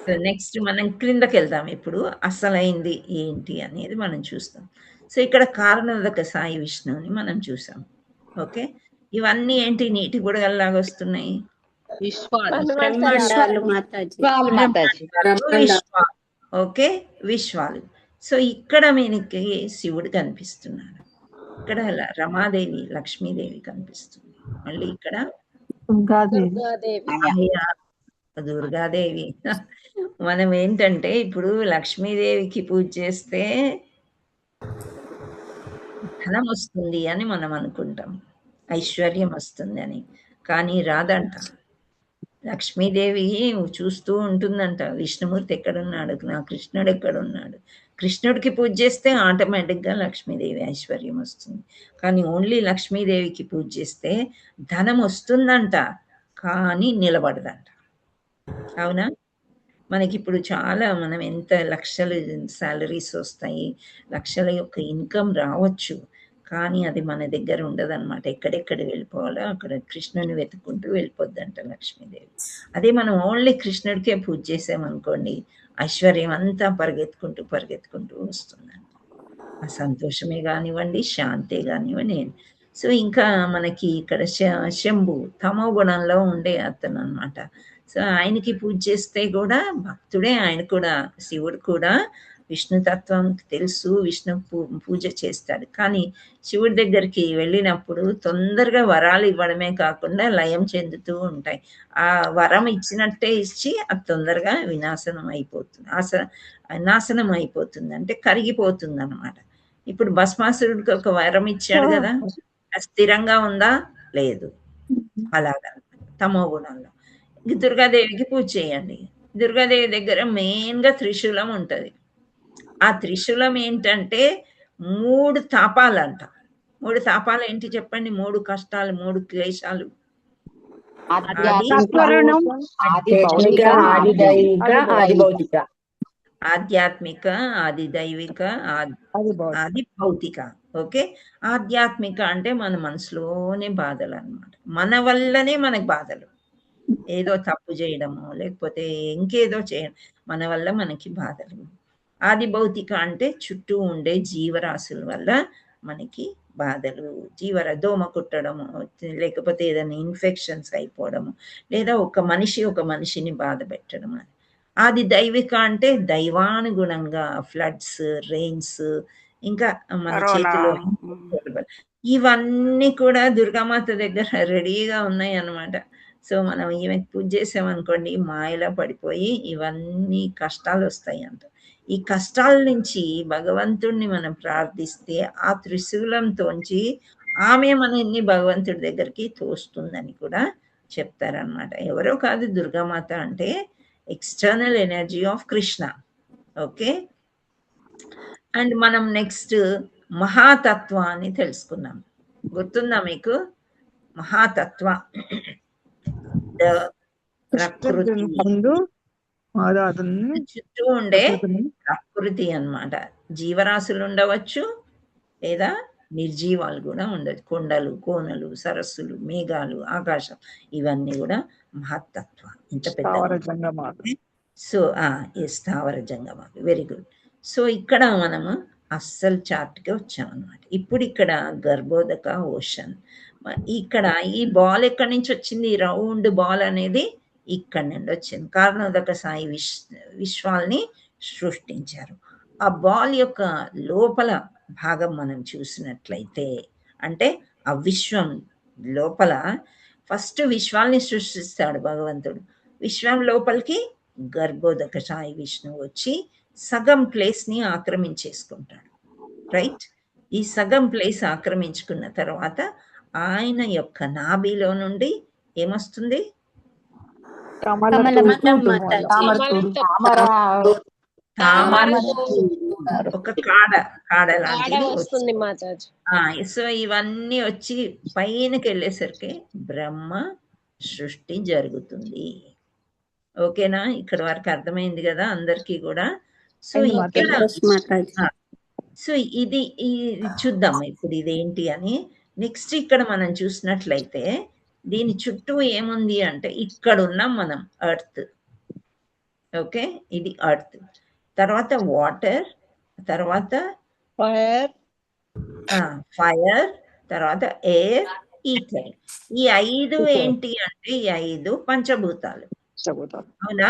సో నెక్స్ట్ మనం క్రిందకి వెళ్దాం. ఇప్పుడు అసలైంది ఏంటి అనేది మనం చూస్తాం. సో ఇక్కడ కారణోదక సాయి విష్ణువుని మనం చూసాం. ఓకే, ఇవన్నీ ఏంటి నీటి బుడగల్లాగా వస్తున్నాయి? బ్రహ్మాండాలు మాతాజీ. విశ్వాలు. ఓకే, విశ్వాలు. సో ఇక్కడ మనకి శివుడు కనిపిస్తున్నాడు, ఇక్కడ రమాదేవి లక్ష్మీదేవి కనిపిస్తుంది, మళ్ళీ ఇక్కడ దుర్గాదేవి. మనం ఏంటంటే ఇప్పుడు లక్ష్మీదేవికి పూజ చేస్తే ధనం వస్తుంది అని మనం అనుకుంటాం, ఐశ్వర్యం వస్తుంది అని. కానీ రాదంట. లక్ష్మీదేవి చూస్తూ ఉంటుందంట విష్ణుమూర్తి ఎక్కడున్నాడు, నా కృష్ణుడు ఎక్కడున్నాడు. కృష్ణుడికి పూజ చేస్తే ఆటోమేటిక్గా లక్ష్మీదేవి ఐశ్వర్యం వస్తుంది. కానీ ఓన్లీ లక్ష్మీదేవికి పూజ చేస్తే ధనం వస్తుందంట, కానీ నిలబడదంట. అవునా? మనకి ఇప్పుడు చాలా మనం ఎంత లక్షల శాలరీస్ వస్తాయి, లక్షల యొక్క ఇన్కమ్ రావచ్చు, కానీ అది మన దగ్గర ఉండదన్నమాట. ఎక్కడెక్కడ వెళ్ళిపోవాలో అక్కడ కృష్ణుని వెతుక్కుంటూ వెళ్ళిపోద్దంట లక్ష్మీదేవి. అదే మనం ఓన్లీ కృష్ణుడికే పూజ చేసామనుకోండి, ఐశ్వర్యం అంతా పరిగెత్తుకుంటూ వస్తుందంట. ఆ సంతోషమే కానివ్వండి, శాంతే కానివ్వండి. సో ఇంకా మనకి ఇక్కడ శంభు తమో గుణంలో ఉండే అతను అనమాట. సో ఆయనకి పూజ చేస్తే కూడా భక్తుడే ఆయన కూడా, శివుడు కూడా విష్ణుతత్వం తెలుసు, విష్ణు పూజ చేస్తాడు. కానీ శివుడి దగ్గరికి వెళ్ళినప్పుడు తొందరగా వరాలు ఇవ్వడమే కాకుండా లయం చెందుతూ ఉంటాయి. ఆ వరం ఇచ్చినట్టే ఇచ్చి అది తొందరగా నాశనం అయిపోతుంది, అంటే కరిగిపోతుంది అనమాట. ఇప్పుడు భస్మాసురుడికి ఒక వరం ఇచ్చాడు కదా, అది స్థిరంగా ఉందా? లేదు. అలాగా తమో గుణంలో. దుర్గాదేవికి పూజ చేయండి. దుర్గాదేవి దగ్గర మెయిన్గా త్రిశూలం ఉంటుంది. ఆ త్రిశూలం ఏంటంటే 3 తాపాలంట. 3 తాపాలు ఏంటి చెప్పండి? 3 కష్టాలు, 3 క్లేశాలు. ఆధ్యాత్మిక, ఆది దైవిక, ఆది భౌతిక. ఓకే, ఆధ్యాత్మిక అంటే మన మనసులోనే బాధలు అన్నమాట. మన వల్లనే మనకు బాధలు, ఏదో తప్పు చేయడము లేకపోతే ఇంకేదో చేయడం, మన వల్ల మనకి బాధలు. ఆది భౌతిక అంటే చుట్టూ ఉండే జీవరాశుల వల్ల మనకి బాధలు, దోమ కుట్టడము, లేకపోతే ఏదైనా ఇన్ఫెక్షన్స్ అయిపోవడము, లేదా ఒక మనిషిని బాధ పెట్టడం. ఆది దైవిక అంటే దైవానుగుణంగా ఫ్లడ్స్, రెయిన్స్, ఇంకా మన చేతిలో ఇవన్నీ కూడా దుర్గామాత దగ్గర రెడీగా ఉన్నాయి అన్నమాట. సో మనం ఈమెకి పూజ చేసామనుకోండి, మాయలా పడిపోయి ఇవన్నీ కష్టాలు వస్తాయి అంట. ఈ కష్టాల నుంచి భగవంతుడిని మనం ప్రార్థిస్తే ఆ త్రిశూలంతోంచి ఆమె మనల్ని భగవంతుడి దగ్గరికి తోస్తుందని కూడా చెప్తారనమాట. ఎవరో కాదు, దుర్గామాత అంటే external energy of Krishna. Okay, and మనం నెక్స్ట్ మహాతత్వాన్ని తెలుసుకున్నాం. గుర్తుందా మీకు? మహాతత్వ ప్రకృతి చుట్టూ ఉండే ప్రకృతి అన్నమాట. జీవరాశులు ఉండవచ్చు, లేదా నిర్జీవాలు కూడా ఉండవచ్చు. కొండలు, కోనలు, సరస్సులు, మేఘాలు, ఆకాశం, ఇవన్నీ కూడా మహత్తత్వం. ఇంత పెద్ద సో స్థావర జంగమాలు. Very good. సో ఇక్కడ మనము అస్సలు చార్ట్కి వచ్చామన్నమాట. ఇప్పుడు ఇక్కడ గర్భోదక ఓషన్. ఇక్కడ ఈ బాల్ ఎక్కడి నుంచి వచ్చింది? ఈ రౌండ్ బాల్ అనేది ఇక్కడి నుండి వచ్చింది. కారణోదక సాయి విశ్వాల్ని సృష్టించారు. ఆ బాల్ యొక్క లోపల భాగం మనం చూసినట్లయితే, అంటే ఆ విశ్వం లోపల ఫస్ట్ విశ్వాల్ని సృష్టిస్తాడు భగవంతుడు. విశ్వం లోపలికి గర్భోదక సాయి విష్ణువు వచ్చి సగం ప్లేస్ని ఆక్రమించేసుకుంటాడు. రైట్? ఈ సగం ప్లేస్ ఆక్రమించుకున్న తర్వాత ఆయన యొక్క నాభిలో నుండి ఏమొస్తుంది? ఒక కాడ లాంటిది వస్తుంది మాతాజీ. సో ఇవన్నీ వచ్చి పైనకి వెళ్ళేసరికి బ్రహ్మ సృష్టి జరుగుతుంది. ఓకేనా? ఇక్కడ వరకు అర్థమైంది కదా అందరికీ కూడా? సో ఇక్కడ సో ఇది చూద్దాం ఇప్పుడు ఇదేంటి అని. నెక్స్ట్ ఇక్కడ మనం చూసినట్లయితే దీని చుట్టూ ఏముంది అంటే, ఇక్కడ ఉన్నాం మనం, ఎర్త్. ఓకే, ఇది ఎర్త్. తర్వాత వాటర్, తర్వాత ఫైర్, తర్వాత ఎయిర్, ఈథర్. ఈ 5 ఏంటి అంటే, ఈ 5 పంచభూతాలు. అవునా?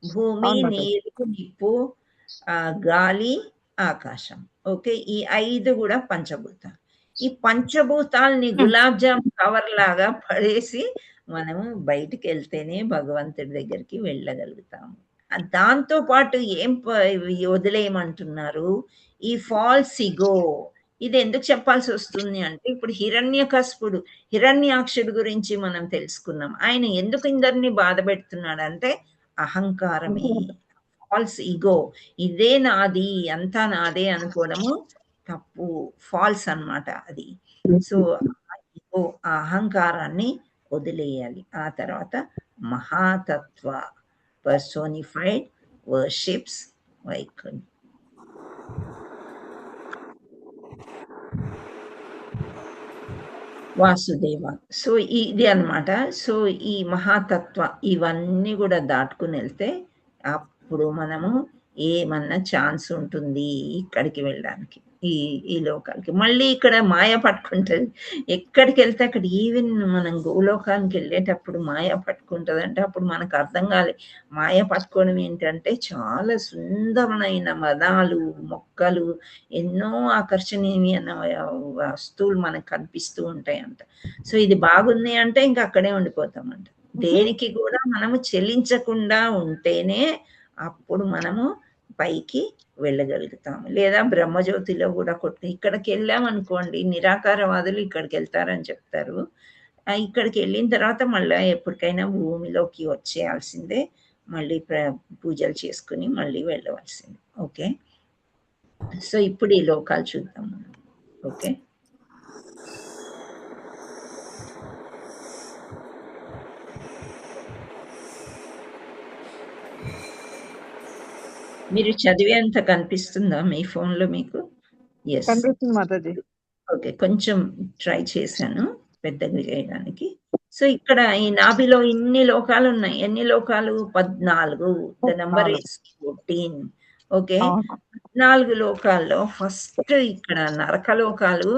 భూమి, నీరు, నిప్పు, గాలి, ఆకాశం. ఓకే, ఈ 5 కూడా పంచభూతాలు. ఈ పంచభూతాల్ని గులాబ్ జామ్ కవర్ లాగా పడేసి మనము బయటికి వెళ్తేనే భగవంతుడి దగ్గరికి వెళ్ళగలుగుతాము. దాంతో పాటు ఏం వదిలేయమంటున్నారు? ఈ ఫాల్స్ ఇగో. ఇది ఎందుకు చెప్పాల్సి వస్తుంది అంటే, ఇప్పుడు హిరణ్యకశిపుడు, హిరణ్యాక్షుడు గురించి మనం తెలుసుకున్నాం. ఆయన ఎందుకు ఇందరిని బాధ పెడుతున్నాడు అంటే అహంకారమే, ఫాల్స్ ఇగో. ఇదే నాది, అంతా నాదే అనుకోవడము తప్పు, ఫాల్స్ అన్నమాట అది. సో ఇగో, ఆ అహంకారాన్ని వదిలేయాలి. ఆ తర్వాత మహాతత్వ, పర్సోనిఫైడ్, వర్షిప్స్ వైకుంఠ. వాసుదేవ. సో ఇది అన్నమాట. సో ఈ మహాతత్వ ఇవన్నీ కూడా దాటుకుని వెళ్తే అప్పుడు మనము ఏమన్నా ఛాన్స్ ఉంటుంది ఇక్కడికి వెళ్ళడానికి, ఈ లోకాలకి. మళ్ళీ ఇక్కడ మాయ పట్టుకుంటుంది. ఎక్కడికి వెళ్తే అక్కడ, ఈవెన్ మనం గోలోకానికి వెళ్ళేటప్పుడు మాయ పట్టుకుంటుంది అంటే అప్పుడు మనకు అర్థం కాలే. మాయ పట్టుకోవడం ఏంటంటే చాలా సుందరమైన వనాలు, మొక్కలు, ఎన్నో ఆకర్షణీయమైన వస్తువులు మనకు కనిపిస్తూ ఉంటాయంట. సో ఇది బాగుంది అంటే ఇంకా అక్కడే ఉండిపోతామంట. దేనికి కూడా మనము చెల్లించకుండా ఉంటేనే అప్పుడు మనము పైకి వెళ్ళగలుగుతాము. లేదా బ్రహ్మజ్యోతిలో కూడా ఇక్కడికి వెళ్ళామనుకోండి, నిరాకారవాదులు ఇక్కడికి వెళ్తారని చెప్తారు. ఇక్కడికి వెళ్ళిన తర్వాత మళ్ళీ ఎప్పటికైనా భూమిలోకి వచ్చేయాల్సిందే, మళ్ళీ పూజలు చేసుకుని మళ్ళీ వెళ్ళవలసిందే. ఓకే, సో ఇప్పుడు ఈ లోకాలు చూద్దాం. ఓకే, మీరు చదివేంత కనిపిస్తుందా మీ ఫోన్లో మీకు? ఎస్, ఓకే, కొంచెం ట్రై చేశాను పెద్దగా చేయడానికి. సో ఇక్కడ ఈ నాభిలో ఇన్ని లోకాలు ఉన్నాయి. ఎన్ని లోకాలు? 14. The number is 14. ఓకే, 14 లోకాల్లో ఫస్ట్ ఇక్కడ నరకలోకాలు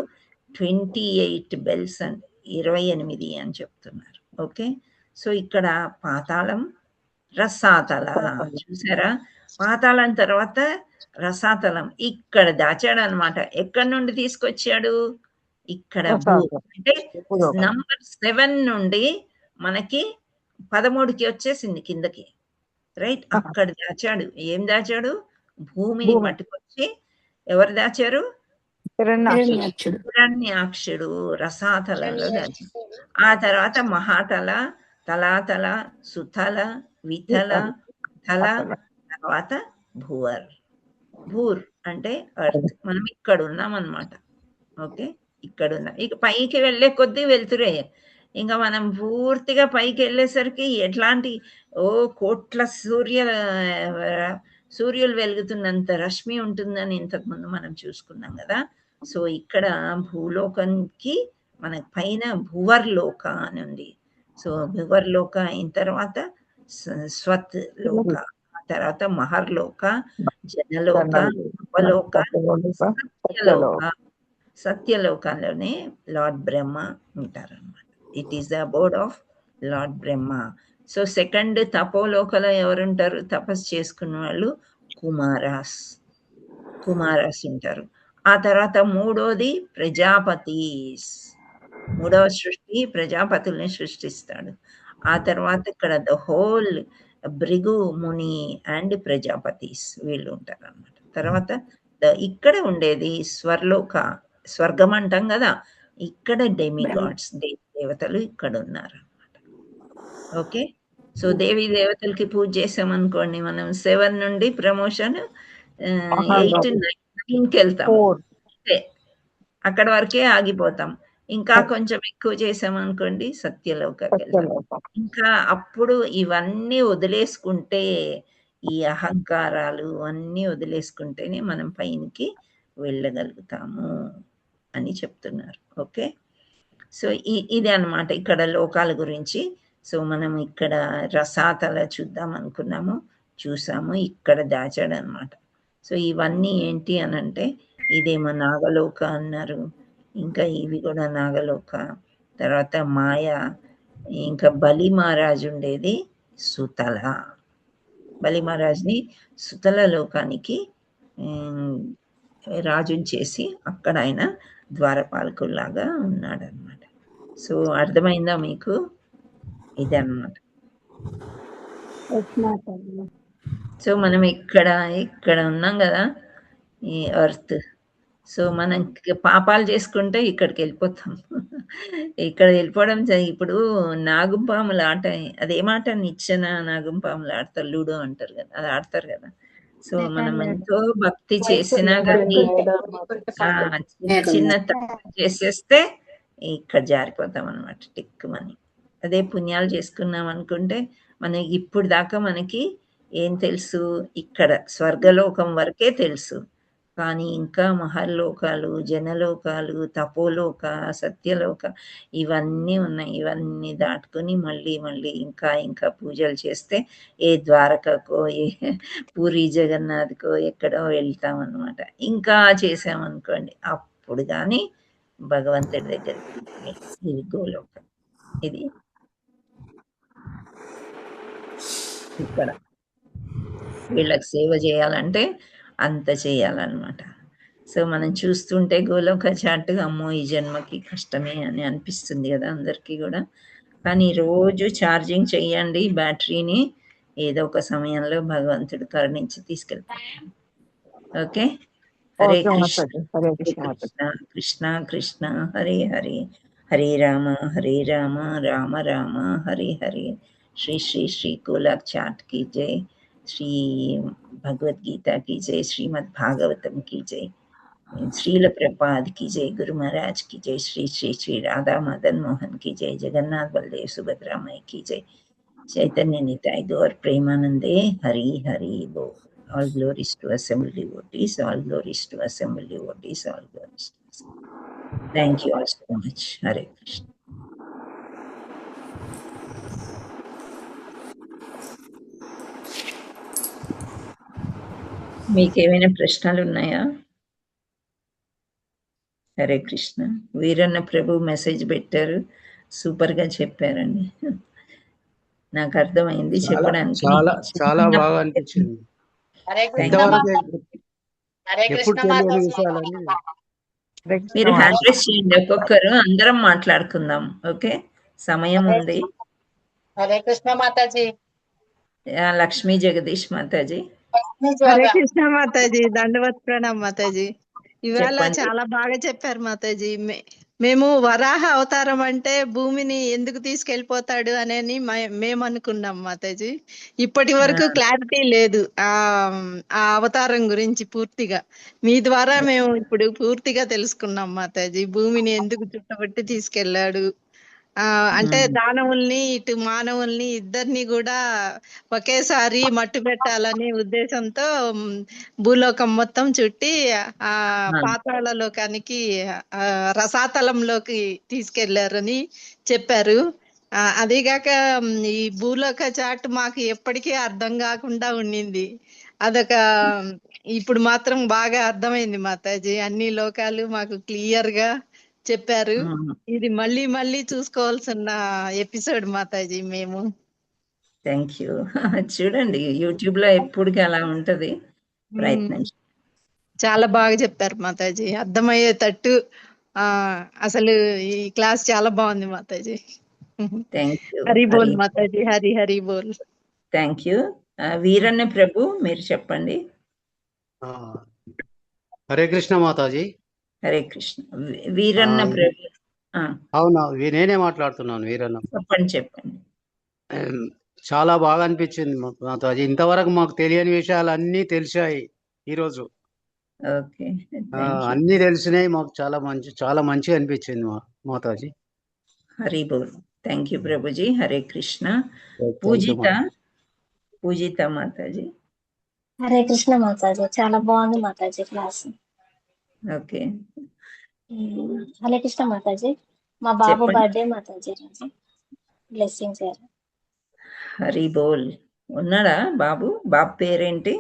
28 బెల్స్ అండి, 28 అని చెప్తున్నారు. ఓకే, సో ఇక్కడ పాతాళం, రసాతల. చూసారా? పాతాళం తర్వాత రసాతలం ఇక్కడ దాచాడు అనమాట. ఎక్కడి నుండి తీసుకొచ్చాడు? ఇక్కడ అంటే నంబర్ 7 నుండి మనకి 13కి వచ్చేసింది కిందకి. రైట్, అక్కడ దాచాడు. ఏం దాచాడు? భూమిని పట్టుకొచ్చి ఎవరు దాచారు? హిరణ్యాక్షుడు రసాతలలో దాచాడు. ఆ తర్వాత మహాతల, తలాతల, సుతల, వితల, తల, తర్వాత భూవర్. భూర్ అంటే ఎర్త్. మనం ఇక్కడ ఉన్నాం అన్నమాట. ఓకే, ఇక్కడ ఉన్నాం. ఇక పైకి వెళ్ళే కొద్దీ వెళ్తురే. ఇంకా మనం పూర్తిగా పైకి వెళ్ళేసరికి ఎట్లాంటి కోట్ల సూర్యులు వెలుగుతున్నంత రశ్మి ఉంటుందని ఇంతకుముందు మనం చూసుకున్నాం కదా. సో ఇక్కడ భూలోకానికి మన పైన భువర్లోక అని ఉంది. సో భువర్లోక అయిన తర్వాత స్వత్ లోక, తర్వాత మహర్లోక, జనలోక, ఉపలోక సత్యలోక సత్యలోకంలోనే లార్డ్ బ్రహ్మ ఉంటారన్నమాట. It is the abode of lord Brahma. So second తపోలోకలో ఎవరుంటారు? తపస్సు చేసుకున్న వాళ్ళు కుమారాస్ ఉంటారు. ఆ తర్వాత మూడోది ప్రజాపతీస్. మూడవ సృష్టి ప్రజాపతుల్ని సృష్టిస్తాడు. ఆ తర్వాత ఇక్కడ the whole Bhrigu Muni and ప్రజాపతీస్ వీళ్ళు ఉంటారు అనమాట. తర్వాత ఇక్కడ ఉండేది స్వర్గం అంటాం కదా, ఇక్కడ డెమిగాడ్స్ దేవతలు ఇక్కడ ఉన్నారు అనమాట. ఓకే, సో దేవీ దేవతలకి పూజ చేసామనుకోండి, మనం 7 నుండి ప్రమోషన్ 8, 9కి వెళ్తాం. అక్కడ వరకే ఆగిపోతాం. ఇంకా కొంచెం ఎక్కువ చేసామనుకోండి సత్యలోకకి వెళ్తాం. ఇంకా అప్పుడు ఇవన్నీ వదిలేసుకుంటే, ఈ అహంకారాలు అన్నీ వదిలేసుకుంటేనే మనం పైనకి వెళ్ళగలుగుతాము అని చెప్తున్నారు. ఓకే, సో ఇది అన్నమాట ఇక్కడ లోకాల గురించి. సో మనం ఇక్కడ రసాతల చూద్దాం అనుకున్నాము, చూసాము, ఇక్కడ దాచాడు అనమాట. సో ఇవన్నీ ఏంటి అనంటే, ఇదేమో నాగలోక అన్నారు, ఇంకా ఇవి కూడా నాగలోక. తర్వాత మాయ, ఇంకా బలి మహారాజు ఉండేది సుతల. బలి మహారాజ్ని సుతల లోకానికి రాజుని చేసి అక్కడ ఆయన ద్వారపాలకుల్లాగా ఉన్నాడనమాట. సో అర్థమైందా మీకు? ఇదన్నమాట. సో మనం ఇక్కడ ఉన్నాం కదా, ఈ ఎర్త్. సో మనం పాపాలు చేసుకుంటే ఇక్కడికి వెళ్ళిపోతాం. ఇక్కడ వెళ్ళిపోవడం ఇప్పుడు నాగుపాముల ఆట, అదేమాట నిచ్చెన నాగుపాముల ఆడతారు, లూడో అంటారు కదా, అది ఆడతారు కదా. సో మనం ఎంతో భక్తి చేసినా కానీ చిన్న తప్పు చేసేస్తే ఇక్కడ జారిపోతాం అనమాట, టిక్కుమని. అదే పుణ్యాలు చేసుకున్నాం అనుకుంటే మనం ఇప్పుడు దాకా మనకి ఏం తెలుసు? ఇక్కడ స్వర్గలోకం వరకే తెలుసు. కానీ ఇంకా మహర్లోకాలు, జనలోకాలు, తపోలోక, సత్యలోక ఇవన్నీ ఉన్నాయి. ఇవన్నీ దాటుకొని మళ్ళీ ఇంకా పూజలు చేస్తే ఏ ద్వారకకో, ఏ పూరి జగన్నాథ్కో ఎక్కడో వెళ్తాం అనమాట. ఇంకా చేసామనుకోండి, అప్పుడు కానీ భగవంతుడి దగ్గరికి. ఇది గోలోకం. ఇది ఇక్కడ వీళ్ళకి సేవ చేయాలంటే అంత చేయాలన్నమాట. సో మనం చూస్తుంటే గోలోక చాట్, అమ్మో ఈ జన్మకి కష్టమే అని అనిపిస్తుంది కదా అందరికీ కూడా. కానీ రోజు ఛార్జింగ్ చెయ్యండి బ్యాటరీని, ఏదో ఒక సమయంలో భగవంతుడు కరుణించి తీసుకెళ్తాడు. ఓకే, హరే కృష్ణ కృష్ణ కృష్ణ హరే హరే, హరే రామ రామ రామ హరే హరే. శ్రీ శ్రీ శ్రీ గోలోక్ చాట్ की जय, श्री भगवद गीता की जय, श्रीमद् भागवतम की जय, श्रील प्रपाद की जय, गुरु महाराज की जय, श्री श्री श्री राधा मदन मोहन की जय, जगन्नाथ बलदेव सुभद्रा माई की जय, चैतन्य निताय गौर प्रेमानंदे हरि हरि बोल. All glories to assembled devotees, all glories to assembled devotees, all glories to assembled. Thank you all so much. Hare Krishna. మీకేమైనా ప్రశ్నలు ఉన్నాయా? హరే కృష్ణ. వీరన్న ప్రభు మెసేజ్ పెట్టారు, సూపర్ గా చెప్పారండి. నాకు అర్థమైంది చెప్పడానికి. చాలా బాగా అనిపించింది. మీరు హ్యాండ్ రైజ్ చేయండి ఒక్కొక్కరు, అందరం మాట్లాడుకుందాం. ఓకే, సమయం ఉంది. హరే కృష్ణ మాతాజీ. లక్ష్మీ జగదీష్ మాతాజీ. హరే కృష్ణ మాతాజీ, దండవత్ ప్రణామ్ మాతాజీ. ఇవాళ చాలా బాగా చెప్పారు మాతాజీ. మేము వరాహ అవతారం అంటే భూమిని ఎందుకు తీసుకెళ్లిపోతాడు అని మేము అనుకున్నాం మాతాజీ. ఇప్పటి వరకు క్లారిటీ లేదు ఆ అవతారం గురించి పూర్తిగా. మీ ద్వారా మేము ఇప్పుడు పూర్తిగా తెలుసుకున్నాం మాతాజీ. భూమిని ఎందుకు చుట్టబట్టి తీసుకెళ్లాడు అంటే దానవుల్ని ఇటు మానవుల్ని ఇద్దరిని కూడా ఒకేసారి మట్టు పెట్టాలనే ఉద్దేశంతో భూలోకం మొత్తం చుట్టి ఆ పాతాళ లోకానికి రసాతలంలోకి తీసుకెళ్లారని చెప్పారు. అదిగాక ఈ భూలోక చాట్ మాకు ఎప్పటికీ అర్థం కాకుండా ఉండింది. అదొక ఇప్పుడు మాత్రం బాగా అర్థమైంది మాతాజీ. అన్ని లోకాలు మాకు క్లియర్ గా చెప్పారు. ఇది మళ్ళీ మళ్ళీ చూసుకోవాల్సిన ఎపిసోడ్ మాతాజీ మేము. Thank you. చూడండి యూట్యూబ్ లో ఎప్పటికీ అలా ఉంటది, ప్రయత్నించండి. చాలా బాగా చెప్పారు మాతాజీ, అర్థమయ్యేటట్టు. అసలు ఈ క్లాస్ చాలా బాగుంది Mataji. Thank you. Hari bol Mataji, Hari Hari boll. Thank you. Veeranna Prabhu మీరు చెప్పండి. హరే కృష్ణ మాతాజీ. హరే కృష్ణ. వీరన్న ప్రభు. అవునా, నేనే మాట్లాడుతున్నాను. వీరన్న చెప్పండి. చాలా బాగా అనిపించింది మాతాజీ. ఇంతవరకు మాకు తెలియని విషయాలు అన్నీ తెలిసాయి ఈరోజు. అన్ని తెలిసినాయి మాకు. చాలా మంచిగా అనిపించింది మాతాజీ. హరి బోల్. Thank you Prabhuji. హరే కృష్ణ. పూజిత మాతాజీ. హరే కృష్ణ మాతాజీ, చాలా బాగుంది మాతాజీ క్లాస్. ఓకే. హరే కృష్ణ మాతాజీ. మా బాబు బర్త్డే మాతాజీ, బ్లెస్సింగ్స్. హరి బోల్. ఉన్నాడా బాబు? బాబు పేరేంటి?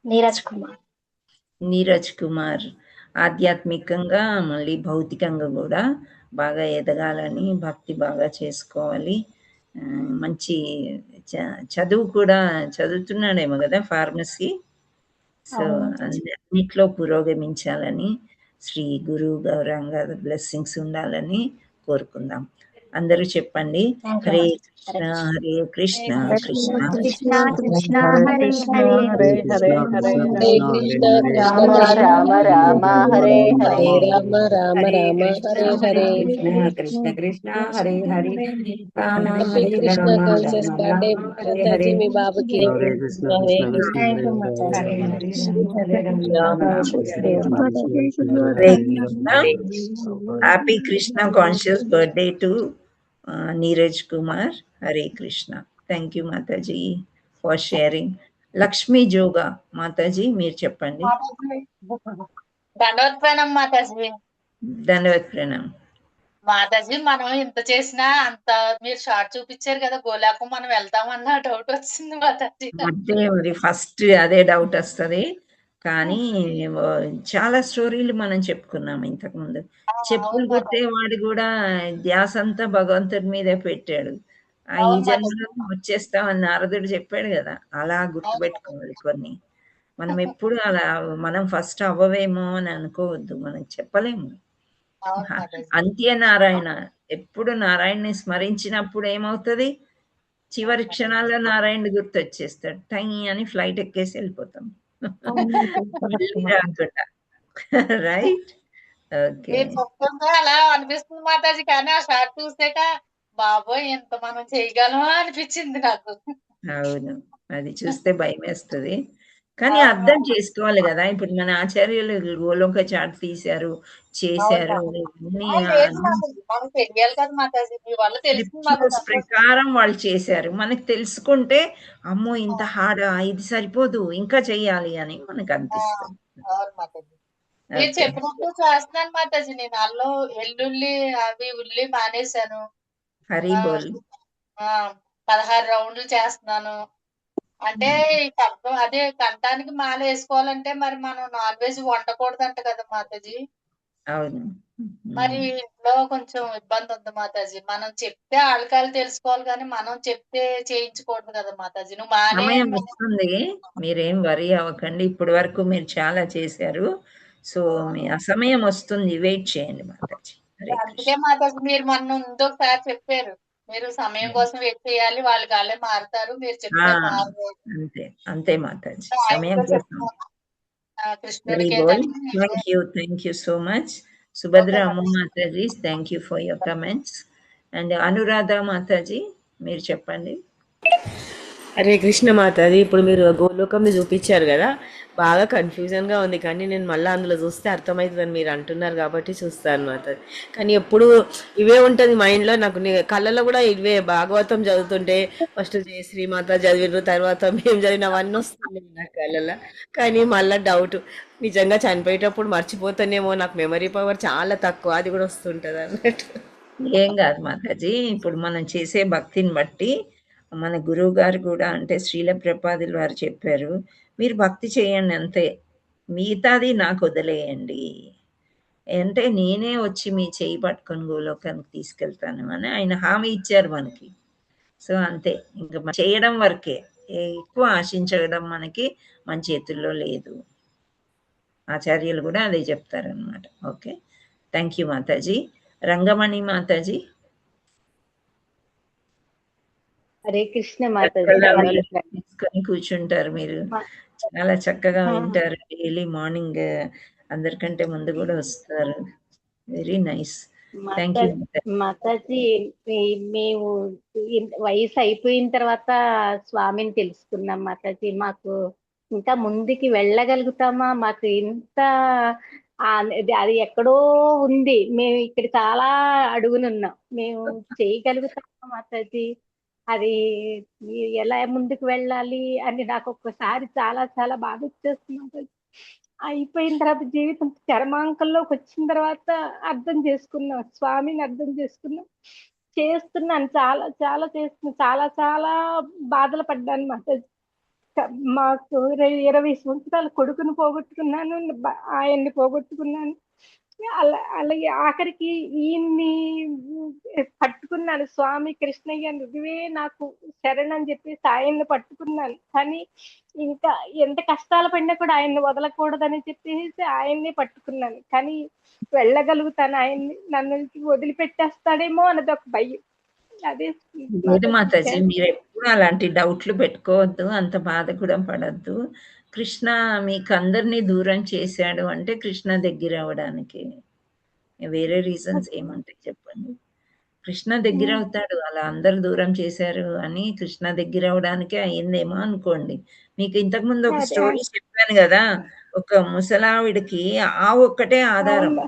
నీరజ్ కుమార్. నీరజ్ కుమార్ ఆధ్యాత్మికంగా మళ్ళీ భౌతికంగా కూడా బాగా ఎదగాలని, భక్తి బాగా చేసుకోవాలి. మంచి చదువు కూడా చదువుతున్నాడేమో కదా, ఫార్మసీ. సో అన్నిట్లో పురోగమించాలని, శ్రీ గురు గౌరాంగ బ్లెస్సింగ్స్ ఉండాలని కోరుకుందాం. అందరూ చెప్పండి. Hare Krishna Hare Krishna Krishna Krishna Krishna Hare Hare Hare Hare Rama Rama Rama Hare Hare Rama Rama Rama Hare Hare. Krishna Krishna Hare Hare Rama happy Krishna conscious birthday Mataji మీ బాబుకి. Hare Krishna Hare Krishna happy Krishna conscious birthday to Neeraj Kumar. Hare Krishna. Thank you Mataji for sharing. Lakshmi Joga Mataji మీరు చెప్పండి. దండవత్ ప్రణాం మాతాజీ. ధన్యవాద్ ప్రణాం మాతాజీ. మనం ఇంత చేసినా అంత మీరు షార్ట్ చూపించారు కదా, గోలాకు మనం వెళ్తామన్న డౌట్ వచ్చింది మాతాజీ. అదే మరి ఫస్ట్ అదే డౌట్ వస్తుంది. కానీ చాలా స్టోరీలు మనం చెప్పుకున్నాము ఇంతకు ముందు. చెప్పులు కొట్టేవాడు కూడా ధ్యాస అంతా భగవంతుడి మీదే పెట్టాడు. ఈ జన్మలో వచ్చేస్తామని నారదుడు చెప్పాడు కదా, అలా గుర్తుపెట్టుకోవాలి. కొన్ని మనం ఎప్పుడు అలా మనం ఫస్ట్ అవ్వవేమో అని అనుకోవద్దు, మనం చెప్పలేము. అంత్యనారాయణ, ఎప్పుడు నారాయణని స్మరించినప్పుడు ఏమవుతుంది, చివరి క్షణాల్లో నారాయణుడు గుర్తొచ్చేస్తాడు. టై అని ఫ్లైట్ ఎక్కేసి వెళ్ళిపోతాం. రైట్. ఓకే. అలా అనిపిస్తుంది మాతాజీ, కానీ ఆ షార్ట్ చూసాక బాబోయ్ ఎంత మనం చేయగలమా అనిపించింది నాకు. అవును, అది చూస్తే భయం వేస్తుంది. కానీ అర్థం చేసుకోవాలి కదా. ఇప్పుడు మన ఆచార్యులు గోలోక చాట్ తీశారు, చేశారు. ప్రకారం వాళ్ళు చేశారు. మనకు తెలుసుకుంటే అమ్మో ఇంత హార్డా, ఇది సరిపోదు ఇంకా చెయ్యాలి అని మనకు అనిపిస్తుంది. మీరు చెప్పినట్టు చేస్తున్నాను మాతాజీ. నేను అల్లం ఎల్లుల్లి అవి ఉల్లి మానేశాను. హరి బోల్. 16 రౌండ్లు చేస్తున్నాను. అంటే అదే కంఠానికి మాల వేసుకోవాలంటే మరి మనం నాన్ వెజ్ వండకూడదంట కదా మాతాజీ. అవును. మరి ఇంట్లో కొంచెం ఇబ్బంది ఉంది మాతాజీ. మనం చెప్తే ఆళ్ళకాలు తెలుసుకోవాలి కానీ మనం చెప్తే చేయించకూడదు కదా మాతాజీ. నువ్వు సమయం వస్తుంది, మీరేం వరీ అవ్వకండి. ఇప్పటి వరకు మీరు చాలా చేశారు. సో మీ అసమయం వస్తుంది, వెయిట్ చేయండి మాతాజీ. అందుకే మాతాజీ మీరు మొన్న ఇంకొకసారి చెప్పారు, మీరు సమయం కోసం వెయిట్ చేయాలి, వాళ్ళు కాళ్ళే మారుతారు. మీరు చెప్తారు అంతే అంతే మాతాజీ, సమయం కోసం. Thank you so much. Subhadra Amma Mataji, thank you for your comments. And Anuradha Mataji మీరు చెప్పండి. హరే కృష్ణ మాతాజీ. ఇప్పుడు మీరు గోలోకంని చూపించారు కదా, బాగా కన్ఫ్యూజన్గా ఉంది. కానీ నేను మళ్ళీ అందులో చూస్తే అర్థమవుతుందని మీరు అంటున్నారు కాబట్టి చూస్తాను మాతాజీ. కానీ ఎప్పుడు ఇవే ఉంటుంది మైండ్లో. నాకు కళ్ళలో కూడా ఇవే, భాగవతం చదువుతుంటే ఫస్ట్ జయ శ్రీమాత చదివిన తర్వాత మేము చదివినవన్నీ వస్తుంది నా కళ్ళలో. కానీ మళ్ళీ డౌట్, నిజంగా చనిపోయేటప్పుడు మర్చిపోతానేమో, నాకు మెమరీ పవర్ చాలా తక్కువ, అది కూడా వస్తుంటుంది అన్నట్టు. ఏం కాదు మాతాజీ, ఇప్పుడు మనం చేసే భక్తిని బట్టి మన గురువు గారు కూడా, అంటే శ్రీల ప్రపాదులు వారు చెప్పారు, మీరు భక్తి చేయండి అంతే, మిగతాది నాకు వదిలేయండి అంటే నేనే వచ్చి మీ చేయి పట్టుకొని గోలోకానికి తీసుకెళ్తాను అని ఆయన హామీ ఇచ్చారు మనకి. సో అంతే, ఇంకా చేయడం వరకే, ఎక్కువ ఆశించడం మనకి మన చేతుల్లో లేదు. ఆచార్యులు కూడా అదే చెప్తారనమాట. Okay, thank you Mataji. Rangamani Mataji. Hare Krishna Mataji. తీసుకొని కూర్చుంటారు మీరు, చాలా చక్కగా వింటారు. డైలీ మార్నింగ్ అందరికంటే ముందు కూడా వస్తారు. Very nice. Thank you Mataji. మేము వయసు అయిపోయిన తర్వాత స్వామిని తెలుసుకున్నాం మాతాజీ. మాకు ఇంకా ముందుకి వెళ్ళగలుగుతామా? మాకు ఇంత అది ఎక్కడో ఉంది, మేము ఇక్కడ చాలా అడుగునున్నాం, మేము చేయగలుగుతామా మాతాజీ? అది ఎలా ముందుకు వెళ్ళాలి అని నాకు ఒక్కసారి చాలా చాలా బాధ వచ్చేస్తుంది. అయిపోయిన తర్వాత జీవితం చరమాంకంలోకి వచ్చిన తర్వాత అర్థం చేసుకున్నాం, స్వామిని అర్థం చేసుకున్నాం. చేస్తున్నాను, చాలా చాలా చేస్తున్నాను, చాలా చాలా బాధలు పడ్డాను మాతాజీ. మాకు 20 సంవత్సరాలు కొడుకుని పోగొట్టుకున్నాను, ఆయన్ని పోగొట్టుకున్నాను. అలాగే ఆఖరికి ఈయన్ని పట్టుకున్నాను, స్వామి కృష్ణయ్య నువ్వే నాకు శరణ్ అని చెప్పేసి ఆయన్ని పట్టుకున్నాను. కానీ ఇంకా ఎంత కష్టాలు పడినా కూడా ఆయన్ని వదలకూడదని చెప్పేసి ఆయన్ని పట్టుకున్నాను. కానీ వెళ్ళగలుగుతాను ఆయన్ని, నన్ను వదిలిపెట్టేస్తాడేమో అన్నది ఒక భయం. అదే లేదు మాతాజీ, మీరు ఎప్పుడు అలాంటి డౌట్లు పెట్టుకోవద్దు, అంత బాధ కూడా పడద్దు. కృష్ణ మీకు అందరినీ దూరం చేశాడు అంటే కృష్ణ దగ్గర అవడానికి, వేరే రీజన్స్ ఏముంటాయి చెప్పండి? కృష్ణ దగ్గర అవుతాడు. అలా అందరు దూరం చేశారు అని కృష్ణ దగ్గర అవడానికే అయ్యిందేమో అనుకోండి. మీకు ఇంతకు ముందు ఒక స్టోరీ చెప్పాను కదా, ఒక ముసలావిడికి ఆ ఒక్కటే ఆధారం.